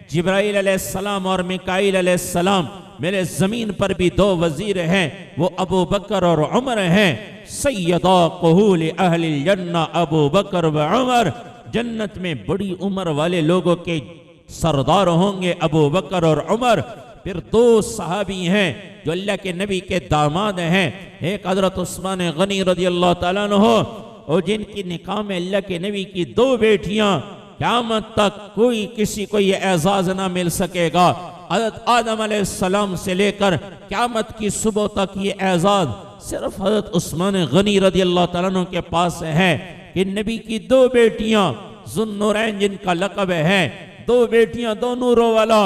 جبرائیل علیہ السلام اور میکائیل علیہ السلام. میرے زمین پر بھی 2 وزیر ہیں، وہ ابو بکر اور عمر ہیں. سیدا قہول اہل الجنہ ابو بکر و عمر. جنت میں بڑی عمر والے لوگوں کے سردار ہوں گے ابو بکر اور عمر. پھر دو صحابی ہیں جو اللہ کے نبی کے داماد ہیں، ایک حضرت عثمان غنی رضی اللہ تعالیٰ عنہ، اور جن کی نکاح میں اللہ کے نبی کی دو بیٹیاں، قیامت تک کوئی کسی کو یہ اعزاز نہ مل سکے گا۔ حضرت آدم علیہ السلام سے لے کر قیامت کی صبح تک یہ اعزاز صرف حضرت عثمان غنی رضی اللہ تعالیٰ عنہ کے پاس ہے کہ نبی کی دو بیٹیاں ذو النورین جن کا لقب ہے، دو بیٹیاں دو نوروں والا،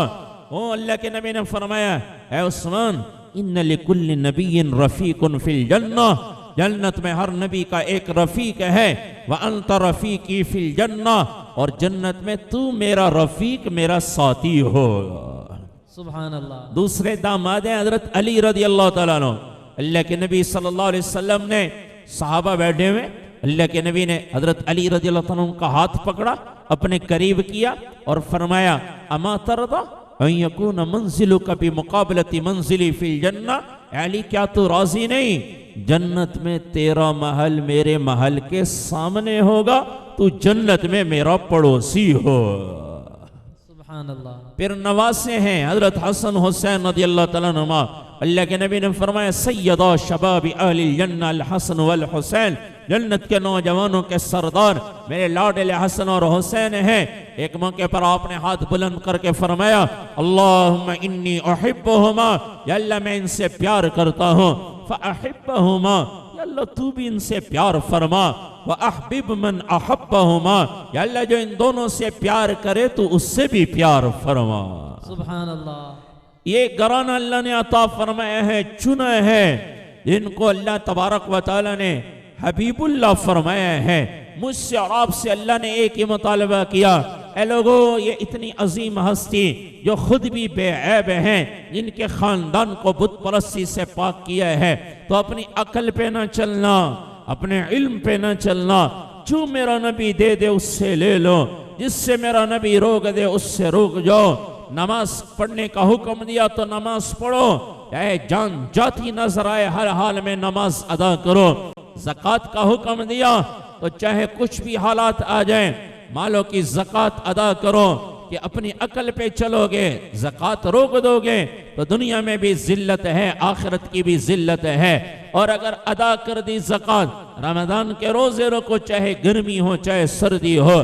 وہ اللہ کے نبی نے فرمایا اے عثمان ان لکل نبی رفیق فی الجنہ، جنت میں ہر نبی کا ایک رفیق ہے، وانت رفیقی فی الجنہ، اور جنت میں تو میرا رفیق میرا ساتھی ہو۔ سبحان اللہ۔ دوسرے داماد ہیں حضرت علی رضی اللہ تعالیٰ عنہ۔ اللہ کے نبی صلی اللہ علیہ وسلم نے صحابہ بیٹھے ہوئے، اللہ کے نبی نے حضرت علی رضی اللہ تعالیٰ عنہ کا ہاتھ پکڑا، اپنے قریب کیا اور فرمایا اما ترضى ان یکون منزلک بمقابلۃ منزلی فی الجنہ، علی کیا تو راضی نہیں جنت میں تیرا محل میرے محل کے سامنے ہوگا، تو جنت میں میرا پڑوسی ہو۔ سبحان اللہ۔ پھر نواسے ہیں حضرت حسن حسین رضی اللہ تعالیٰ عنہ، اللہ کے نبی نے فرمایا سیدا شباب اہل الجنہ الحسن والحسین، جنت کے نوجوانوں کے سردار میرے لاڈلے حسن اور حسین ہیں۔ ایک موقع پر آپ نے ہاتھ بلند کر کے فرمایا اللہم انی احبہما، یا اللہ میں ان سے پیار کرتا ہوں، فاحبہما، یا اللہ تو بھی ان سے پیار فرما، وَأَحْبِبْ مَنْ أَحَبَّهُمَا، یا اللہ جو ان دونوں سے پیار کرے تو اس سے بھی پیار فرما۔ سبحان اللہ۔ یہ گرانہ اللہ نے عطا فرمایا ہے، چنا ہے، جن کو اللہ تبارک و تعالی نے حبیب اللہ فرمایا ہے۔ مجھ سے اور آپ سے اللہ نے ایک ہی مطالبہ کیا، اے لوگو یہ اتنی عظیم ہستی جو خود بھی بے عیب ہیں، جن کے خاندان کو بت پرستی سے پاک کیا ہے، تو اپنی عقل پہ نہ چلنا، اپنے علم پہ نہ چلنا، جو میرا نبی دے دے اس سے لے لو، جس سے میرا نبی روک دے اس سے روک جاؤ۔ نماز پڑھنے کا حکم دیا تو نماز پڑھو، چاہے جان جاتی نظر آئے ہر حال میں نماز ادا کرو۔ زکوٰۃ کا حکم دیا تو چاہے کچھ بھی حالات آ جائیں مالوں کی زکوٰۃ ادا کرو، کہ اپنی عقل پہ چلو گے زکوٰۃ روک دو گے تو دنیا میں بھی ذلت ہے، آخرت کی بھی ذلت ہے۔ اور اگر ادا کر دی زکوٰۃ، رمضان کے روزے رکھو، چاہے گرمی ہو چاہے سردی ہو،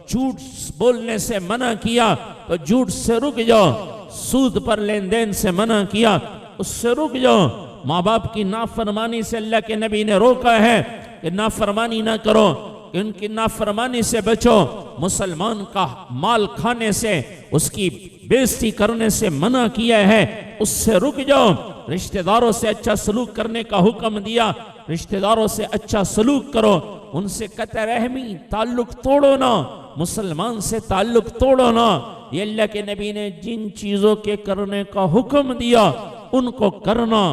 جھوٹ بولنے سے منع کیا تو جھوٹ سے رک جاؤ، سود پر لین دین سے منع کیا اس سے رک جاؤ، ماں باپ کی نافرمانی سے اللہ کے نبی نے روکا ہے کہ نافرمانی نہ کرو، ان کی نافرمانی سے بچو، مسلمان کا مال کھانے سے اس کی بےزتی کرنے سے منع کیا ہے، اس سے رک جاؤ، رشتہ داروں سے اچھا سلوک کرنے کا حکم دیا، رشتہ داروں سے اچھا سلوک کرو، ان سے قطع رحمی تعلق توڑو نہ، مسلمان سے تعلق توڑو نہ۔ یہ اللہ کے نبی نے جن چیزوں کے کرنے کا حکم دیا ان کو کرنا،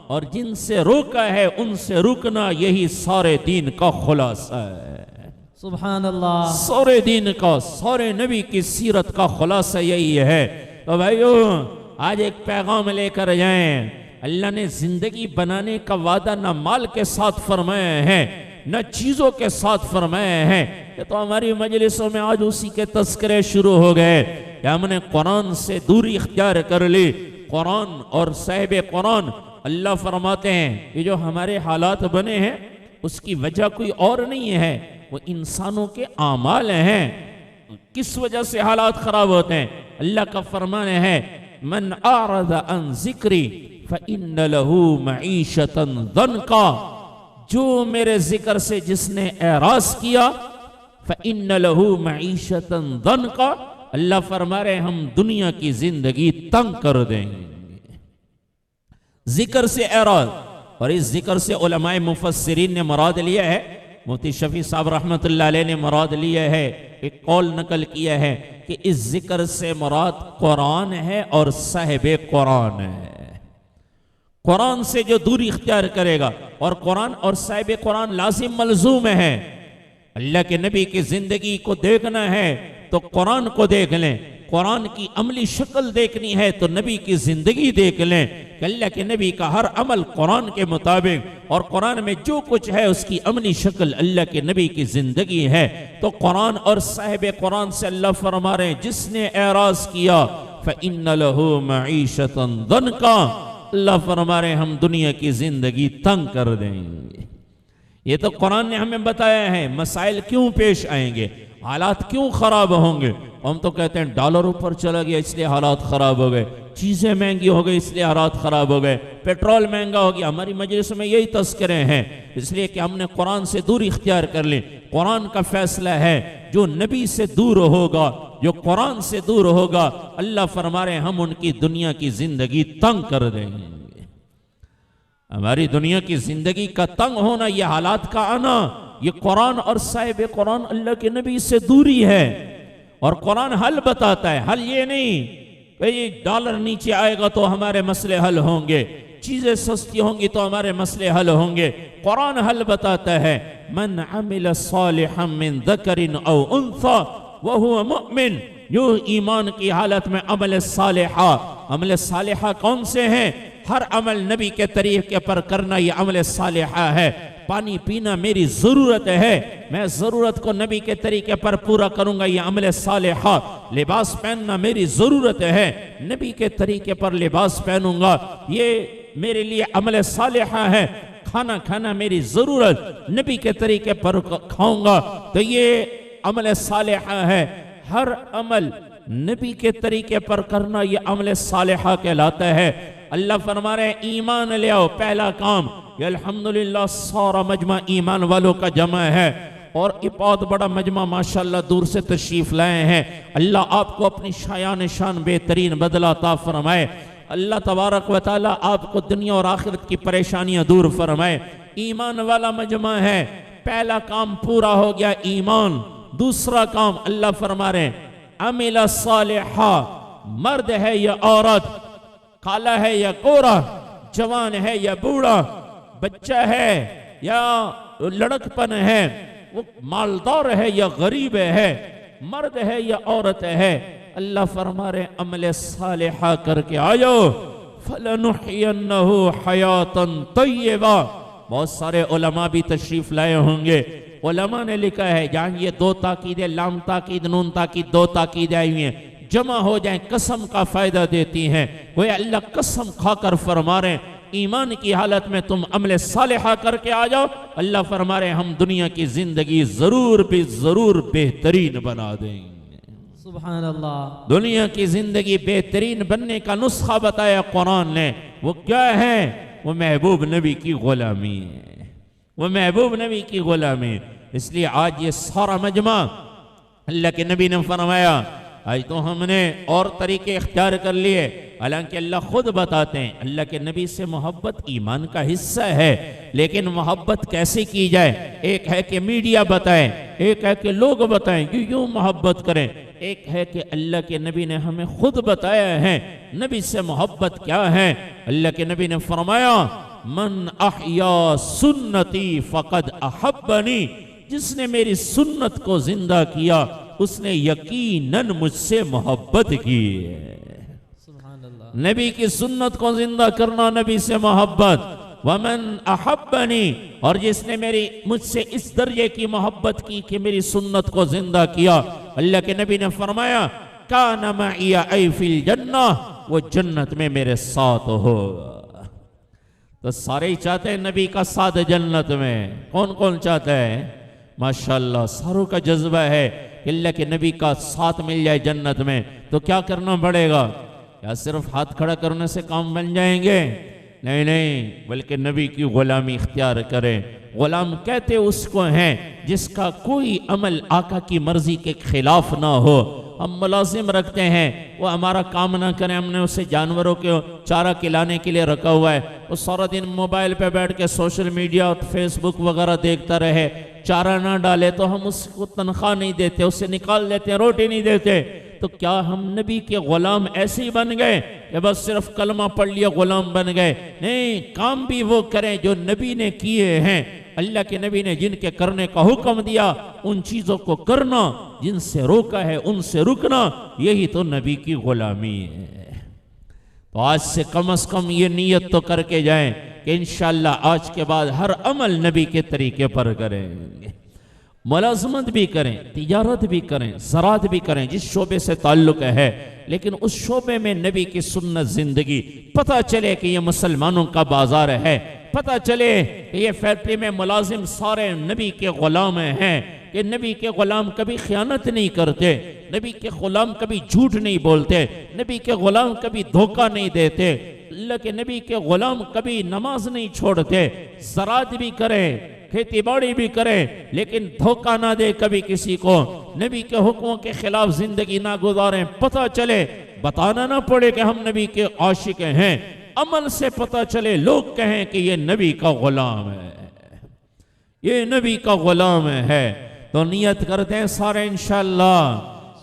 اور جن سے روکا ہے ان سے رکنا، یہی سارے دین کا خلاصہ ہے۔ سبحان اللہ۔ سارے دین کا، سارے نبی کی سیرت کا خلاصہ یہی ہے۔ تو بھائیو آج ایک پیغام لے کر جائیں، اللہ نے زندگی بنانے کا وعدہ نہ مال کے ساتھ فرمایا ہے نہ چیزوں کے ساتھ فرمایا ہے۔ یہ تو ہماری مجلسوں میں آج اسی کے تذکرے شروع ہو گئے کہ ہم نے قرآن سے دوری اختیار کر لی۔ قرآن اور صاحب قرآن اللہ فرماتے ہیں کہ جو ہمارے حالات بنے ہیں اس کی وجہ کوئی اور نہیں ہے، وہ انسانوں کے اعمال ہیں۔ کس وجہ سے حالات خراب ہوتے ہیں؟ اللہ کا فرمان ہے من اعرض عن ذکری فإن له معیشة ضنکا، جو میرے ذکر سے جس نے اعراض کیا فإن له معیشة ضنکا، اللہ فرما رہے ہم دنیا کی زندگی تنگ کر دیں گے۔ ذکر سے اعراض، اور اس ذکر سے علماء مفسرین نے مراد لیا ہے، مفتی شفیع صاحب رحمت اللہ علیہ نے مراد لیا ہے، ایک قول نقل کیا ہے کہ اس ذکر سے مراد قرآن ہے اور صاحب قرآن ہے۔ قرآن سے جو دوری اختیار کرے گا، اور قرآن اور صاحب قرآن لازم ملزوم ہے۔ اللہ کے نبی کی زندگی کو دیکھنا ہے تو قرآن کو دیکھ لیں، قرآن کی عملی شکل دیکھنی ہے تو نبی کی زندگی دیکھ لیں کہ اللہ کے نبی کا ہر عمل قرآن کے مطابق، اور قرآن میں جو کچھ ہے اس کی عملی شکل اللہ کے نبی کی زندگی ہے۔ تو قرآن اور صاحب قرآن سے اللہ فرما رہے ہیں جس نے اعراض کیا فَإِنَّ لَهُ مَعِيشَةً ضَنْكًا، اللہ فرما رہے ہیں ہم دنیا کی زندگی تنگ کر دیں گے۔ یہ تو قرآن نے ہمیں بتایا ہے مسائل کیوں پیش آئیں گے، حالات کیوں خراب ہوں گے۔ ہم تو کہتے ہیں ڈالر اوپر چلا گیا اس لیے حالات خراب ہو گئے، چیزیں مہنگی ہو گئی اس لیے حالات خراب ہو گئے، پیٹرول مہنگا ہو گیا۔ ہماری مجلس میں یہی تذکرے ہیں، اس لیے کہ ہم نے قرآن سے دوری اختیار کر لی۔ قرآن کا فیصلہ ہے جو نبی سے دور ہوگا، جو قرآن سے دور ہوگا، اللہ فرما رہے ہیں ہم ان کی دنیا کی زندگی تنگ کر دیں گے۔ ہماری دنیا کی زندگی کا تنگ ہونا، یہ حالات کا آنا، یہ قرآن اور صاحب قرآن اللہ کے نبی سے دوری ہے۔ اور قرآن حل بتاتا ہے، حل یہ نہیں کہ ڈالر نیچے آئے گا تو ہمارے مسئلے حل ہوں گے، چیزیں سستی ہوں گی تو ہمارے مسئلے حل ہوں گے۔ قرآن حل بتاتا ہے، من عمل صالحا من ذکر او انثى وهو مؤمن، جو ایمان کی حالت میں عمل صالحہ، عمل صالحہ کون سے ہیں؟ ہر عمل نبی کے طریقے پر کرنا یہ عمل صالحہ ہے۔ پانی پینا میری ضرورت ہے، میں ضرورت کو نبی کے طریقے پر پورا کروں گا، یہ عمل صالحہ۔ لباس پہننا میری ضرورت ہے، نبی کے طریقے پر لباس پہنوں گا، یہ میرے لیے عمل صالحہ ہے۔ کھانا کھانا میری ضرورت، نبی کے طریقے پر کھاؤں گا تو یہ عمل صالحہ ہے۔ ہر عمل نبی کے طریقے پر کرنا یہ عمل صالحہ کہلاتا ہے۔ اللہ فرما رہے ہیں ایمان لے آؤ، پہلا کام۔ یہ الحمدللہ سارا مجمع ایمان والوں کا جمع ہے، اور یہ بہت بڑا مجمع ماشاءاللہ دور سے تشریف لائے ہیں۔ اللہ آپ کو اپنی شایان شان بہترین بدلہ عطا فرمائے۔ اللہ تبارک و تعالیٰ آپ کو دنیا اور آخرت کی پریشانیاں دور فرمائے۔ ایمان والا مجمع ہے، پہلا کام پورا ہو گیا ایمان۔ دوسرا کام اللہ فرما رہے ہیں عمل صالحہ، مرد ہے یا عورت، کالا ہے یا گورا، جوان ہے یا بوڑھا، بچہ ہے یا لڑکپن ہے، وہ مالدار ہے یا غریب ہے، مرد ہے یا عورت ہے، اللہ فرما رہے عمل صالحہ کر کے آئو، فَلَنُحْيَنَّهُ حَيَاةً طَيِّبَةً۔ بہت سارے علماء بھی تشریف لائے ہوں گے۔ علماء نے لکھا ہے جہاں یہ دو تاکیدیں، لام تاکید نون تاکید، دو تاکیدیں آئی ہوئی ہیں، جمع ہو جائیں قسم کا فائدہ دیتی ہیں۔ وہ اللہ قسم کھا کر فرما رہے ہیں ایمان کی حالت میں تم عمل صالحہ کر کے آ جاؤ، اللہ فرما رہے ہیں ہم دنیا کی زندگی ضرور بھی ضرور بہترین بنا دیں گے۔ سبحان اللہ۔ دنیا کی زندگی بہترین بننے کا نسخہ بتایا قرآن نے، وہ کیا ہے؟ وہ محبوب نبی کی غلامی ہے، وہ محبوب نبی کی غلامی۔ اس لیے آج یہ سارا مجمع، اللہ کے نبی نے فرمایا آج تو ہم نے اور طریقے اختیار کر لیے، حالانکہ اللہ خود بتاتے ہیں اللہ کے نبی سے محبت ایمان کا حصہ ہے، لیکن محبت کیسے کی جائے؟ ایک ہے کہ میڈیا بتائیں، ایک ہے کہ لوگ بتائیں کہ یوں محبت کریں، ایک ہے کہ اللہ کے نبی نے ہمیں خود بتایا ہے نبی سے محبت کیا ہے۔ اللہ کے نبی نے فرمایا من احیا سنتی فقد احبنی، جس نے میری سنت کو زندہ کیا اس نے یقیناً مجھ سے محبت کی ہے۔ سبحان اللہ۔ نبی کی سنت کو زندہ کرنا، نبی سے محبت۔ ومن احبنی، اور جس نے مجھ سے اس درجے کی محبت کی کہ میری سنت کو زندہ کیا، اللہ کے نبی نے فرمایا کان معی ای فی الجنہ، وہ جنت میں میرے ساتھ ہوگا۔ تو سارے ہی چاہتے ہیں نبی کا ساتھ جنت میں، کون کون چاہتا ہے؟ ماشاءاللہ ساروں کا جذبہ ہے کہ اللہ کے نبی کا ساتھ مل جائے جنت میں۔ تو کیا کرنا پڑے گا؟ کیا صرف ہاتھ کھڑا کرنے سے کام بن جائیں گے؟ نہیں نہیں، بلکہ نبی کی غلامی اختیار کریں۔ غلام کہتے اس کو ہیں جس کا کوئی عمل آقا کی مرضی کے خلاف نہ ہو۔ ہم ملازم رکھتے ہیں، وہ ہمارا کام نہ کریں، ہم نے اسے جانوروں کے چارہ کھلانے کے لیے رکھا ہوا ہے، وہ سارا دن موبائل پہ بیٹھ کے سوشل میڈیا اور فیس بک وغیرہ دیکھتا رہے، چارہ نہ ڈالے تو ہم اس کو تنخواہ نہیں دیتے، اسے نکال دیتے، روٹی نہیں دیتے۔ تو کیا ہم نبی کے غلام ایسے ہی بن گئے کہ بس صرف کلمہ پڑھ لیا غلام بن گئے؟ نہیں، کام بھی وہ کریں جو نبی نے کیے ہیں۔ اللہ کے نبی نے جن کے کرنے کا حکم دیا ان چیزوں کو کرنا، جن سے روکا ہے ان سے رکنا، یہی تو نبی کی غلامی ہے۔ تو آج سے کم از کم یہ نیت تو کر کے جائیں کہ انشاءاللہ آج کے بعد ہر عمل نبی کے طریقے پر کریں گے۔ ملازمت بھی کریں، تجارت بھی کریں، زراعت بھی کریں، جس شعبے سے تعلق ہے، لیکن اس شعبے میں نبی کی سنت زندگی، پتہ چلے کہ یہ مسلمانوں کا بازار ہے، پتہ چلے کہ یہ فیکٹری میں ملازم سارے نبی کے غلام ہیں، کہ نبی کے غلام کبھی خیانت نہیں کرتے، نبی کے غلام کبھی جھوٹ نہیں بولتے، نبی کے غلام کبھی دھوکہ نہیں دیتے، اللہ کے نبی کے غلام کبھی نماز نہیں چھوڑتے، زراعت بھی کریں، کھیتی باڑی بھی کریں، لیکن دھوکہ نہ دے کبھی کسی کو، نبی کے حکموں کے خلاف زندگی نہ گزاریں، پتہ چلے، بتانا نہ پڑے کہ ہم نبی کے عاشق ہیں، عمل سے پتہ چلے، لوگ کہیں کہ یہ نبی کا غلام ہے، یہ نبی کا غلام ہے۔ تو نیت کرتے ہیں سارے انشاءاللہ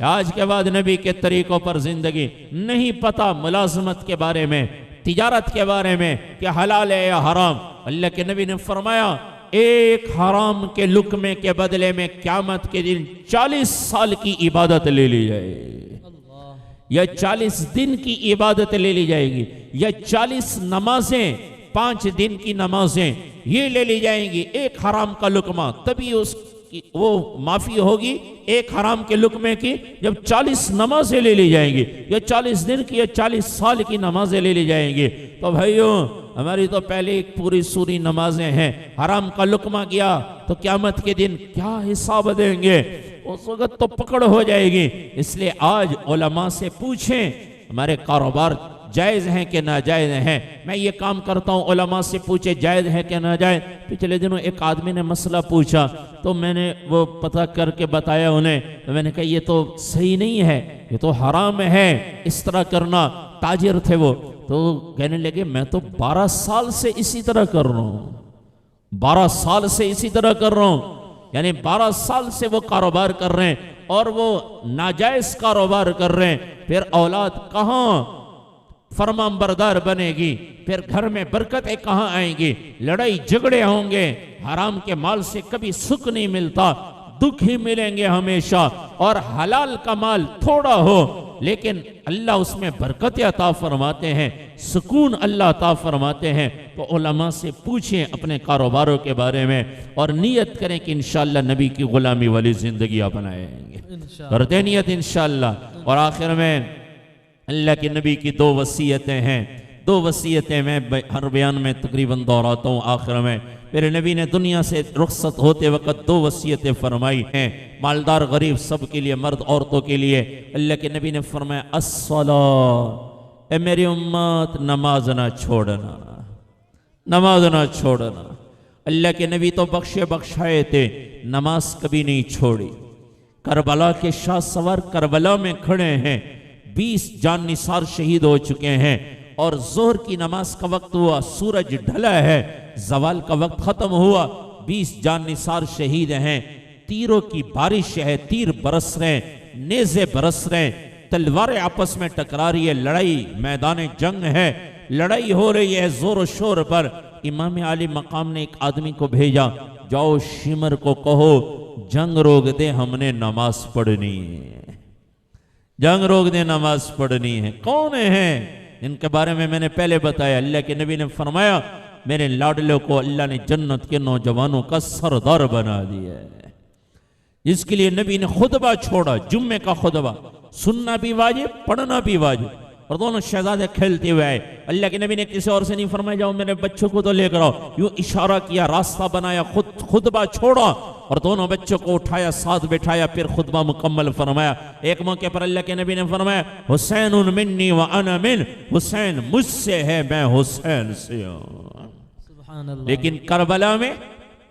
آج کے بعد نبی کے طریقوں پر زندگی، نہیں پتہ ملازمت کے بارے میں، تجارت کے بارے میں کہ حلال ہے یا حرام، اللہ کے نبی نے فرمایا ایک حرام کے لقمے کے بدلے میں قیامت کے دن 40 سال کی عبادت لے لی جائے گی، یا 40 دن کی عبادت لے لی جائے گی، یا 40 نمازیں، 5 دن کی نمازیں یہ لے لی جائیں گی، ایک حرام کا لقمہ، تبھی اس کی وہ معافی ہوگی ایک حرام کے لقمے کی جب 40 نمازیں لے لی جائیں گی، یا 40 دن کی یا 40 سال کی نمازیں لے لی جائیں گی۔ تو بھائیوں ہماری تو پہلے ایک پوری سوری نمازیں ہیں، حرام کا لقمہ کیا تو قیامت کے دن کیا حساب دیں گے، اس وقت تو پکڑ ہو جائے گی۔ اس لیے آج علماء سے پوچھیں ہمارے کاروبار جائز ہیں کہ ناجائز ہیں، میں یہ کام کرتا ہوں، علماء سے پوچھے جائز ہے کہ ناجائز۔ پچھلے دنوں ایک آدمی نے مسئلہ پوچھا تو میں نے وہ پتہ کر کے بتایا انہیں، تو میں نے کہا یہ تو صحیح نہیں ہے، یہ تو حرام ہے اس طرح کرنا۔ تاجر تھے وہ، تو کہنے لگے میں تو 12 سال سے اسی طرح کر رہا ہوں، 12 سال سے اسی طرح کر رہا ہوں، یعنی 12 سال سے وہ کاروبار کر رہے ہیں اور وہ ناجائز کاروبار کر رہے ہیں، پھر اولاد کہاں فرمان بردار بنے گی، پھر گھر میں برکتیں کہاں آئیں گی، لڑائی جھگڑے ہوں گے، حرام کے مال سے کبھی سکھ نہیں ملتا، دکھ ہی ملیں گے ہمیشہ، اور حلال کا مال تھوڑا ہو لیکن اللہ اس میں برکت عطا فرماتے ہیں، سکون اللہ عطا فرماتے ہیں۔ تو علماء سے پوچھیں اپنے کاروباروں کے بارے میں اور نیت کریں کہ انشاءاللہ نبی کی غلامی والی زندگی اپنائیں گے، کرتے نیت انشاءاللہ۔ اور آخر میں اللہ کے نبی کی 2 وصیتیں ہیں، 2 وصیتیں میں ہر بیان میں تقریباً دہراتا ہوں۔ آخر میں میرے نبی نے دنیا سے رخصت ہوتے وقت 2 وصیتیں فرمائی ہیں، مالدار غریب سب کے لیے، مرد عورتوں کے لیے۔ اللہ کے نبی نے فرمایا الصلاۃ، اے میری امت نماز نہ چھوڑنا، نماز نہ چھوڑنا۔ اللہ کے نبی تو بخشے بخشائے تھے، نماز کبھی نہیں چھوڑی۔ کربلا کے شاہ سوار کربلا میں کھڑے ہیں، 20 جان نثار شہید ہو چکے ہیں، اور ظہر کی نماز کا وقت ہوا، سورج ڈھلا ہے، زوال کا وقت ختم ہوا، 20 جان نثار شہید ہیں، تیروں کی بارش ہے، تیر برس رہے ہیں، نیزے برس رہے ہیں، تلواریں آپس میں ٹکرا رہی ہے، لڑائی میدان جنگ ہے، لڑائی ہو رہی ہے زور و شور پر۔ امام عالی مقام نے ایک آدمی کو بھیجا، جاؤ شمر کو کہو جنگ روک دے، ہم نے نماز پڑھنی ہے، جنگ روک دے، نماز پڑھنی ہے۔ کون ہیں ان کے بارے میں نے پہلے بتایا، اللہ کے نبی نے فرمایا میرے لاڈلوں کو اللہ نے جنت کے نوجوانوں کا سردار بنا دیا ہے، جس کے لیے نبی نے خطبہ چھوڑا، جمعے کا خطبہ، سننا بھی واجب، پڑھنا بھی واجب، اور دونوں شہزادے کھیلتے ہوئے آئے۔ اللہ کے نبی نے کسی اور سے نہیں فرمایا جاؤ میرے بچوں کو تو لے کر آؤ، یوں اشارہ کیا، راستہ بنایا، خطبہ چھوڑا اور دونوں بچوں کو اٹھایا، ساتھ بٹھایا، پھر خطبہ مکمل فرمایا۔ ایک موقع پر اللہ کے نبی نے فرمایا حسین منی وانا من، حسین مجھ سے ہے، میں حسین سے ہوں۔ سبحان اللہ۔ لیکن کربلا میں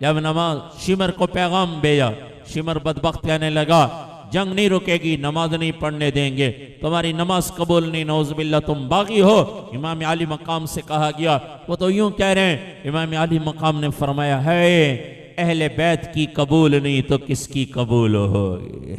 جب نماز شمر کو پیغام بھیجا، شمر بدبخت کہنے لگا جنگ نہیں رکے گی، نماز نہیں پڑھنے دیں گے، تمہاری نماز قبول نہیں، نعوذ باللہ تم باغی ہو۔ امام عالی مقام سے کہا گیا، وہ تو یوں کہہ رہے ہیں، امام عالی مقام نے فرمایا ہے اہل بیت کی قبول نہیں تو کس کی قبول ہوگی؟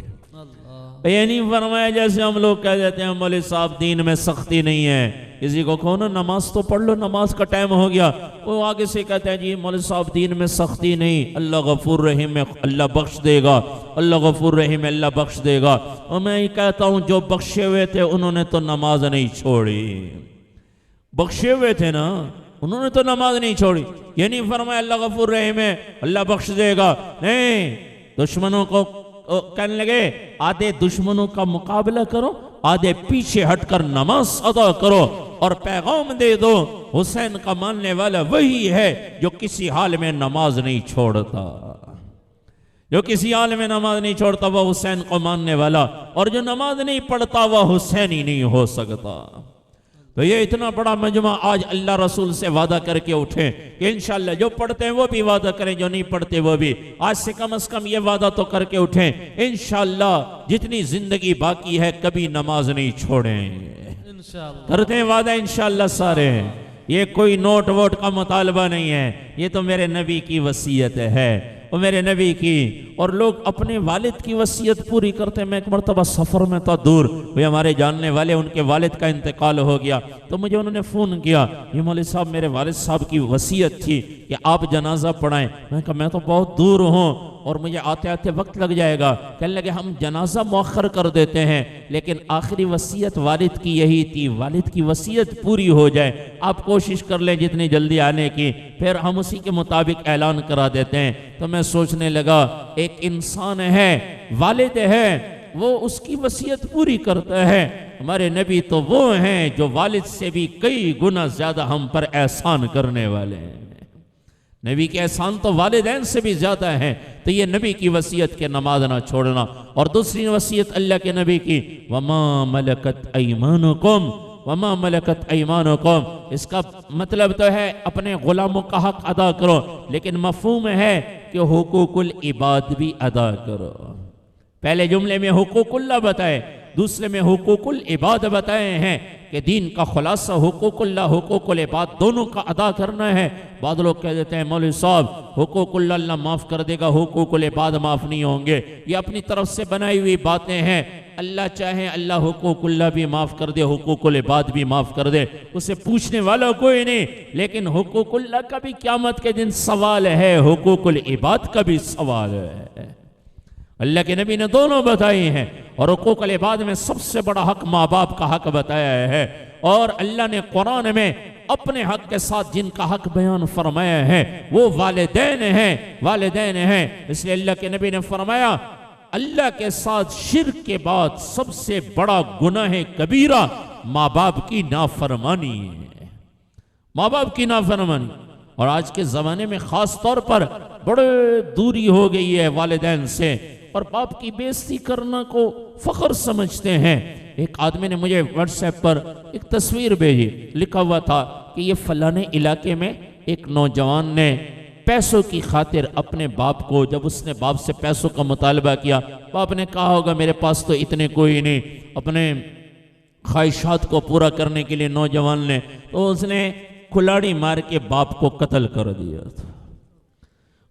یہ نہیں فرمایا جیسے ہم لوگ کہہ دیتے ہیں مولوی صاحب دین میں سختی نہیں ہے، کسی کو کہو نا نماز تو پڑھ لو، نماز کا ٹائم ہو گیا، وہ آگے سے کہتے ہیں جی مولوی صاحب دین میں سختی نہیں، اللہ غفور رحیم ہے، اللہ بخش دے گا، اللہ غفور رحیم ہے، اللہ بخش دے گا۔ اور میں یہ کہتا ہوں جو بخشے ہوئے تھے انہوں نے تو نماز نہیں چھوڑی، بخشے ہوئے تھے نا، انہوں نے تو نماز نہیں چھوڑی۔ یہ نہیں فرمایا اللہ غفور رحیم ہے، اللہ بخش دے گا، نہیں، دشمنوں کو کہنے لگے آدھے دشمنوں کا مقابلہ کرو، آدھے پیچھے ہٹ کر نماز ادا کرو، اور پیغام دے دو حسین کا ماننے والا وہی ہے جو کسی حال میں نماز نہیں چھوڑتا، جو کسی حال میں نماز نہیں چھوڑتا وہ حسین کو ماننے والا، اور جو نماز نہیں پڑھتا وہ حسین ہی نہیں ہو سکتا۔ تو یہ اتنا بڑا مجمع آج اللہ رسول سے وعدہ کر کے اٹھیں کہ انشاءاللہ جو پڑھتے ہیں وہ بھی وعدہ کریں، جو نہیں پڑھتے وہ بھی، آج سے کم از کم یہ وعدہ تو کر کے اٹھیں انشاءاللہ جتنی زندگی باقی ہے کبھی نماز نہیں چھوڑیں گے، انشاءاللہ کرتے ہیں وعدہ انشاءاللہ سارے۔ یہ کوئی نوٹ ووٹ کا مطالبہ نہیں ہے، یہ تو میرے نبی کی وصیت ہے، وہ میرے نبی کی، اور لوگ اپنے والد کی وصیت پوری کرتے ہیں۔ میں ایک مرتبہ سفر میں تھا دور، وہ ہمارے جاننے والے ان کے والد کا انتقال ہو گیا، تو مجھے انہوں نے فون کیا، یہ مولوی صاحب میرے والد صاحب کی وصیت تھی کہ آپ جنازہ پڑھائیں۔ میں کہا میں تو بہت دور ہوں اور مجھے آتے آتے وقت لگ جائے گا۔ کہنے لگے ہم جنازہ مؤخر کر دیتے ہیں لیکن آخری وصیت والد کی یہی تھی، والد کی وصیت پوری ہو جائے، آپ کوشش کر لیں جتنی جلدی آنے کی، پھر ہم اسی کے مطابق اعلان کرا دیتے ہیں۔ تو میں سوچنے لگا ایک انسان ہے، والد ہے، وہ اس کی وصیت پوری کرتا ہے، ہمارے نبی تو وہ ہیں جو والد سے بھی کئی گنا زیادہ ہم پر احسان کرنے والے ہیں، نبی کے احسان تو والدین سے بھی زیادہ ہیں۔ تو یہ نبی کی وصیت کے نماز نہ چھوڑنا۔ اور دوسری وصیت اللہ کے نبی کی وَمَا مَلَكَتْ أَيْمَانُكُمْ وَمَا مَلَكَتْ أَيْمَانُكُمْ، اس کا مطلب تو ہے اپنے غلاموں کا حق ادا کرو، لیکن مفہوم ہے کہ حقوق العباد بھی ادا کرو۔ پہلے جملے میں حقوق اللہ بتائے، دوسرے میں حقوق العباد بتائے ہیں کہ دین کا خلاصہ حقوق اللہ حقوق العباد دونوں کا ادا کرنا ہے۔ بعض لوگ کہہ دیتے ہیں مولوی صاحب حقوق اللہ معاف کر دے گا، حقوق العباد معاف نہیں ہوں گے، یہ اپنی طرف سے بنائی ہوئی باتیں ہیں۔ اللہ چاہے اللہ حقوق اللہ بھی معاف کر دے، حقوق العباد بھی معاف کر دے، اسے پوچھنے والا کوئی نہیں، لیکن حقوق اللہ کا بھی قیامت کے دن سوال ہے، حقوق العباد کا بھی سوال ہے۔ اللہ کے نبی نے دونوں بتائی ہیں، اور حقوق العباد میں سب سے بڑا حق ماں باپ کا حق بتایا ہے، اور اللہ نے قرآن میں اپنے حق کے ساتھ جن کا حق بیان فرمایا ہے وہ والدین ہیں، والدین ہیں۔ اس لیے اللہ کے نبی نے فرمایا اللہ کے ساتھ شرک کے بعد سب سے بڑا گناہ کبیرہ ماں باپ کی نافرمانی ہے، ماں باپ کی نافرمانی۔ اور آج کے زمانے میں خاص طور پر بڑے دوری ہو گئی ہے والدین سے، اور باپ کی بے عزتی کرنا کو فخر سمجھتے ہیں۔ ایک آدمی نے مجھے واٹس ایپ پر ایک تصویر بھیجی، لکھا ہوا تھا کہ یہ فلانے علاقے میں ایک نوجوان نے پیسوں کی خاطر اپنے باپ کو، جب اس نے باپ سے پیسوں کا مطالبہ کیا، باپ نے کہا ہوگا میرے پاس تو اتنے کوئی نہیں، اپنے خواہشات کو پورا کرنے کے لیے نوجوان نے، تو اس نے کھلاڑی مار کے باپ کو قتل کر دیا تھا۔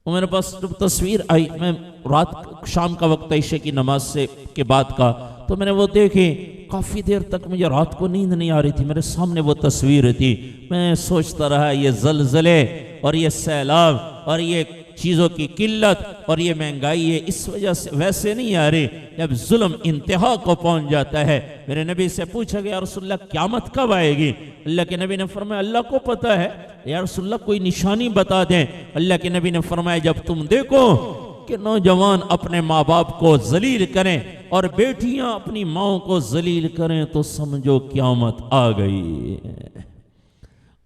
وہ میرے پاس تصویر آئی، میں رات شام کا وقت عشاء کی نماز کے بعد کا، تو میں نے وہ دیکھی، کافی دیر تک مجھے رات کو نیند نہیں آ رہی تھی، میرے سامنے وہ تصویر تھی، میں سوچتا رہا یہ زلزلے اور یہ سیلاب اور یہ چیزوں کی قلت اور یہ مہنگائی ہے، اس وجہ سے ویسے نہیں آ رہی، جب ظلم انتہا کو پہنچ جاتا ہے۔ میرے نبی سے پوچھا گیا یا رسول اللہ قیامت کب آئے گی؟ اللہ کے نبی نے فرمایا اللہ کو پتہ ہے، یا رسول اللہ کوئی نشانی بتا دیں۔ اللہ کے نبی نے فرمایا جب تم دیکھو کہ نوجوان اپنے ماں باپ کو ذلیل کریں اور بیٹیاں اپنی ماں کو ذلیل کریں تو سمجھو قیامت آ گئی۔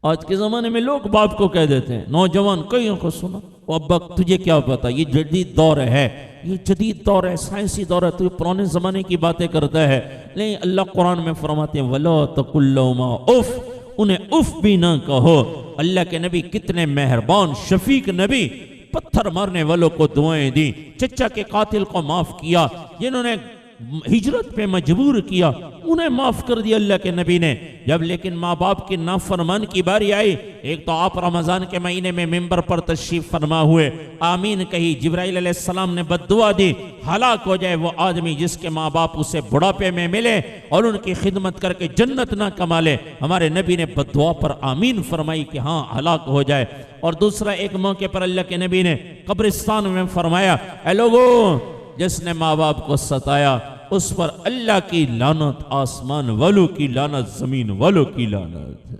آج کے زمانے میں لوگ باپ کو کہہ دیتے ہیں، نوجوان کئیوں کو سنا، ابا تجھے کیا پتا، یہ جدید دور ہے، یہ جدید دور ہے، سائنسی دور ہے، تو یہ پرانے زمانے کی باتیں کرتا ہے۔ نہیں، اللہ قرآن میں فرماتے ہیں وَلَا تَقُلْ لَهُمَا اُفْ، انہیں اف بھی نہ کہو۔ اللہ کے نبی کتنے مہربان شفیق نبی، پتھر مارنے والوں کو دعائیں دی، چچا کے قاتل کو معاف کیا، جنہوں نے ہجرت پہ مجبور کیا انہیں معاف کر دیا اللہ کے نبی نے۔ جب لیکن ماں باپ کی نافرمان کی باری آئی، ایک تو آپ رمضان کے مہینے میں ممبر پر تشریف فرما ہوئے، آمین کہی، جبرائیل علیہ السلام نے بد دعا دی، ہلاک ہو جائے وہ آدمی جس کے ماں باپ اسے بڑھاپے میں ملے اور ان کی خدمت کر کے جنت نہ کما لے۔ ہمارے نبی نے بد دعا پر آمین فرمائی کہ ہاں ہلاک ہو جائے۔ اور دوسرا ایک موقع پر اللہ کے نبی نے قبرستان میں فرمایا اے لوگوں، جس نے ماں باپ کو ستایا اس پر اللہ کی لعنت، آسمان والوں کی لعنت، زمین والوں کی لعنت۔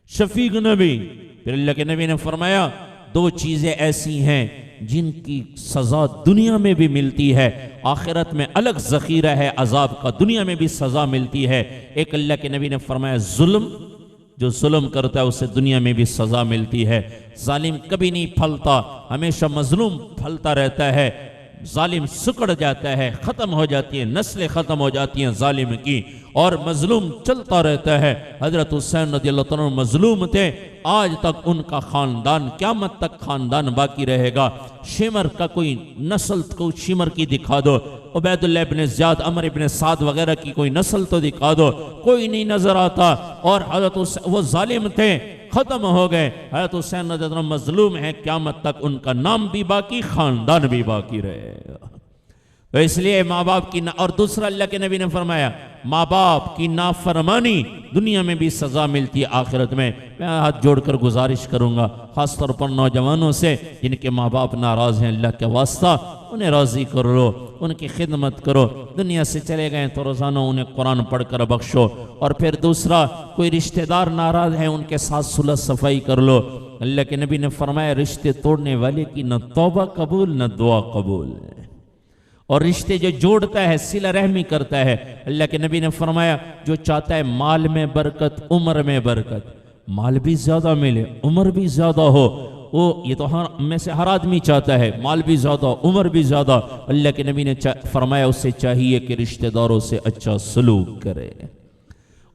شفیق نبی۔ پھر اللہ کے نبی نے فرمایا دو چیزیں ایسی ہیں جن کی سزا دنیا میں بھی ملتی ہے، آخرت میں الگ ذخیرہ ہے عذاب کا، دنیا میں بھی سزا ملتی ہے۔ ایک اللہ کے نبی نے فرمایا ظلم، جو ظلم کرتا ہے اسے دنیا میں بھی سزا ملتی ہے۔ ظالم کبھی نہیں پھلتا، ہمیشہ مظلوم پھلتا رہتا ہے، ظالم سکڑ جاتا ہے، ختم ہو جاتی ہے، نسلیں ختم ہو جاتی ہیں ظالم کی، اور مظلوم چلتا رہتا ہے۔ حضرت حسین رضی اللہ تعالیٰ عنہ مظلوم تھے، آج تک ان کا خاندان، قیامت تک خاندان باقی رہے گا۔ شمر کا کوئی نسل کو شمر کی دکھا دو، عبید اللہ ابن زیاد، عمر ابن سعد وغیرہ کی کوئی نسل تو دکھا دو، کوئی نہیں نظر آتا۔ اور حضرت وہ ظالم تھے، ختم ہو گئے۔ حضرت حسین رضی اللہ عنہ مظلوم ہیں، قیامت تک ان کا نام بھی باقی، خاندان بھی باقی رہے گا۔ تو اس لیے ماں باپ کی اور دوسرا اللہ کے نبی نے فرمایا ماں باپ کی نافرمانی دنیا میں بھی سزا ملتی ہے، آخرت میں۔ میں ہاتھ جوڑ کر گزارش کروں گا خاص طور پر نوجوانوں سے جن کے ماں باپ ناراض ہیں، اللہ کے واسطہ انہیں راضی کر لو، ان کی خدمت کرو۔ دنیا سے چلے گئے تو روزانہ انہیں قرآن پڑھ کر بخشو۔ اور پھر دوسرا، کوئی رشتہ دار ناراض ہیں ان کے ساتھ صلح صفائی کر لو۔ اللہ کے نبی نے فرمایا رشتے توڑنے والے کی نہ توبہ قبول نہ دعا قبول ہے، اور رشتے جو جوڑتا ہے صلہ رحمی کرتا ہے۔ اللہ کے نبی نے فرمایا جو چاہتا ہے مال میں برکت، عمر میں برکت، مال بھی زیادہ ملے، عمر بھی زیادہ ہو، وہ یہ تو میں سے ہر آدمی چاہتا ہے، مال بھی زیادہ، عمر بھی زیادہ۔ اللہ کے نبی نے فرمایا اسے چاہیے کہ رشتہ داروں سے اچھا سلوک کرے۔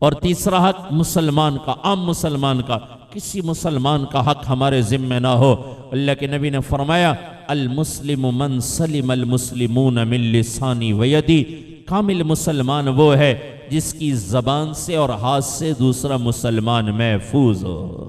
اور تیسرا حق مسلمان کا، عام مسلمان کا، کسی مسلمان کا حق ہمارے ذمہ نہ ہو۔ اللہ کے نبی نے فرمایا المسلم من سلم المسلمون من لسانی ویدی، کامل مسلمان وہ ہے جس کی زبان سے اور ہاتھ سے دوسرا مسلمان محفوظ ہو۔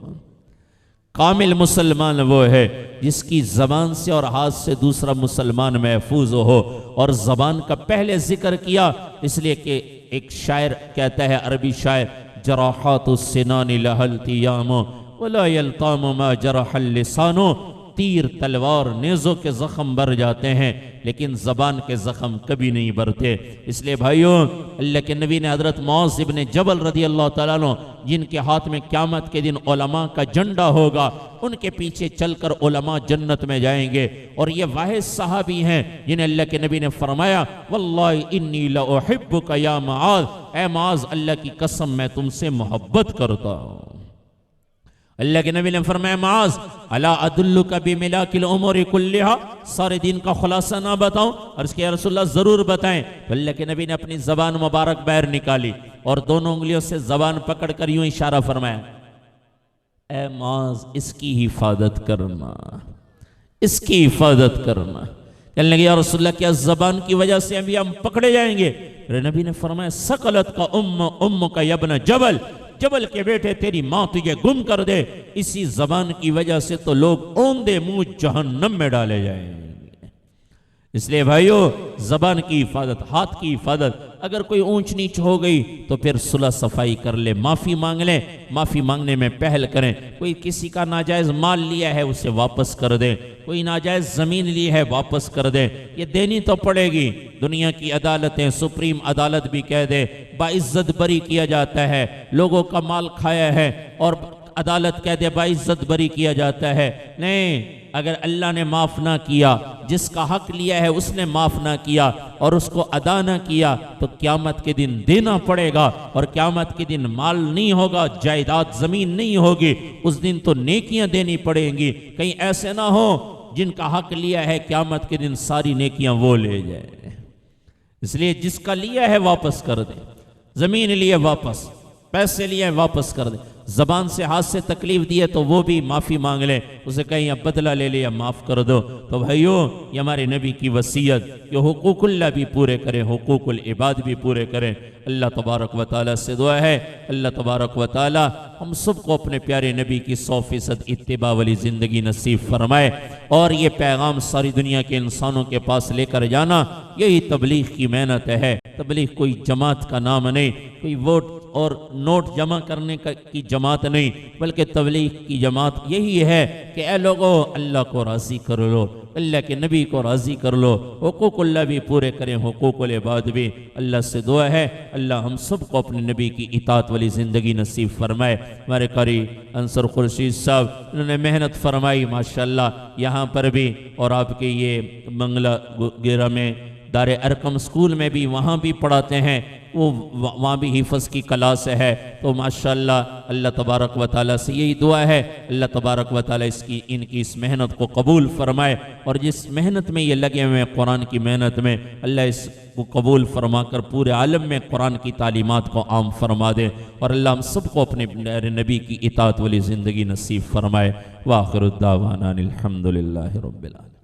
کامل مسلمان وہ ہے جس کی زبان سے اور ہاتھ سے دوسرا مسلمان محفوظ ہو۔ اور زبان کا پہلے ذکر کیا اس لیے کہ ایک شاعر کہتا ہے، عربی شاعر، جراحات السنان لها التیام ولا یلطام ما جرح اللسان، تیر تلوار نیزوں کے زخم بھر جاتے ہیں لیکن زبان کے زخم کبھی نہیں بھرتے۔ اس لیے بھائیوں، اللہ کے نبی نے حضرت معاذ ابن جبل رضی اللہ تعالیٰ عنہ، جن کے ہاتھ میں قیامت کے دن علماء کا جھنڈا ہوگا، ان کے پیچھے چل کر علماء جنت میں جائیں گے۔ اور یہ واحد صحابی ہیں جنہیں اللہ کے نبی نے فرمایا واللہ انی لأحبک یا معاذ، اے معاذ اللہ کی قسم میں تم سے محبت کرتا ہوں۔ اللہ کے نبی نے فرمایا معاذ الا ادلک بملاک الامور کلھا، سارے دین کا خلاصہ نہ بتاؤں؟ اور اس کے یا رسول اللہ ضرور بتائیں۔ تو اللہ کے نبی نے اپنی زبان مبارک باہر نکالی اور دونوں انگلیوں سے زبان پکڑ کر یوں اشارہ فرمایا، اے معاذ اس کی حفاظت کرنا، اس کی حفاظت کرنا۔ کہنے لگے یا رسول اللہ کیا زبان کی وجہ سے ابھی ہم پکڑے جائیں گے؟ پھر نبی نے فرمایا سقلت کا ام کا یبن جبل، جبل کے بیٹے تیری ماں تجھے گم کر دے، اسی زبان کی وجہ سے تو لوگ اوندے منہ جہنم میں ڈالے جائیں گے۔ اس لیے بھائیو زبان کی حفاظت، ہاتھ کی حفاظت، اگر کوئی اونچ نیچ ہو گئی تو پھر صلح صفائی کر لے، معافی مانگ لیں، معافی مانگنے میں پہل کریں۔ کوئی کسی کا ناجائز مال لیا ہے اسے واپس کر دیں، کوئی ناجائز زمین لی ہے واپس کر دیں، یہ دینی تو پڑے گی۔ دنیا کی عدالتیں، سپریم عدالت بھی کہہ دے باعزت بری کیا جاتا ہے، لوگوں کا مال کھایا ہے اور عدالت کہہ دے باعزت بری کیا جاتا ہے۔ نہیں، اگر اللہ نے معاف نہ کیا، جس کا حق لیا ہے اس نے معاف نہ کیا اور اس کو ادا نہ کیا تو قیامت کے دن دینا پڑے گا۔ اور قیامت کے دن مال نہیں ہوگا، جائیداد زمین نہیں ہوگی، اس دن تو نیکیاں دینی پڑیں گی۔ کہیں ایسے نہ ہو جن کا حق لیا ہے قیامت کے دن ساری نیکیاں وہ لے جائے۔ اس لیے جس کا لیا ہے واپس کر دے، زمین لیے واپس، پیسے لیے واپس کر دے، زبان سے ہاتھ سے تکلیف دی ہے تو وہ بھی معافی مانگ لے، اسے کہیں اب بدلہ لے لے یا معاف کر دو۔ تو بھائیو یہ ہمارے نبی کی وصیت کہ حقوق اللہ بھی پورے کریں، حقوق العباد بھی پورے کریں۔ اللہ تبارک و تعالیٰ سے دعا ہے اللہ تبارک و تعالیٰ ہم سب کو اپنے پیارے نبی کی 100% اتباع والی زندگی نصیب فرمائے، اور یہ پیغام ساری دنیا کے انسانوں کے پاس لے کر جانا یہی تبلیغ کی محنت ہے۔ تبلیغ کوئی جماعت کا نام نہیں، کوئی ووٹ اور نوٹ جمع کرنے کی جماعت نہیں، بلکہ تبلیغ کی جماعت یہی ہے کہ اے لوگو اللہ کو راضی کر لو، اللہ کے نبی کو راضی کر لو، حقوق اللہ بھی پورے کریں، حقوق العباد بھی۔ اللہ سے دعا ہے اللہ ہم سب کو اپنے نبی کی اطاعت والی زندگی نصیب فرمائے۔ ہمارے قاری انصر خورشید صاحب انہوں نے محنت فرمائی ماشاءاللہ یہاں پر بھی، اور آپ کے یہ منگلہ گیرہ میں دار ارقم سکول میں بھی وہاں بھی پڑھاتے ہیں، وہ وہاں بھی حفظ کی کلاس ہے، تو ماشاءاللہ اللہ تبارک و تعالیٰ سے یہی دعا ہے اللہ تبارک و تعالیٰ ان کی اس محنت کو قبول فرمائے، اور جس محنت میں یہ لگے ہوئے ہیں قرآن کی محنت میں، اللہ اس کو قبول فرما کر پورے عالم میں قرآن کی تعلیمات کو عام فرما دے، اور اللہ ہم سب کو اپنے نبی کی اطاعت والی زندگی نصیب فرمائے۔ وآخر الدعوانا الحمدللہ رب العالمین۔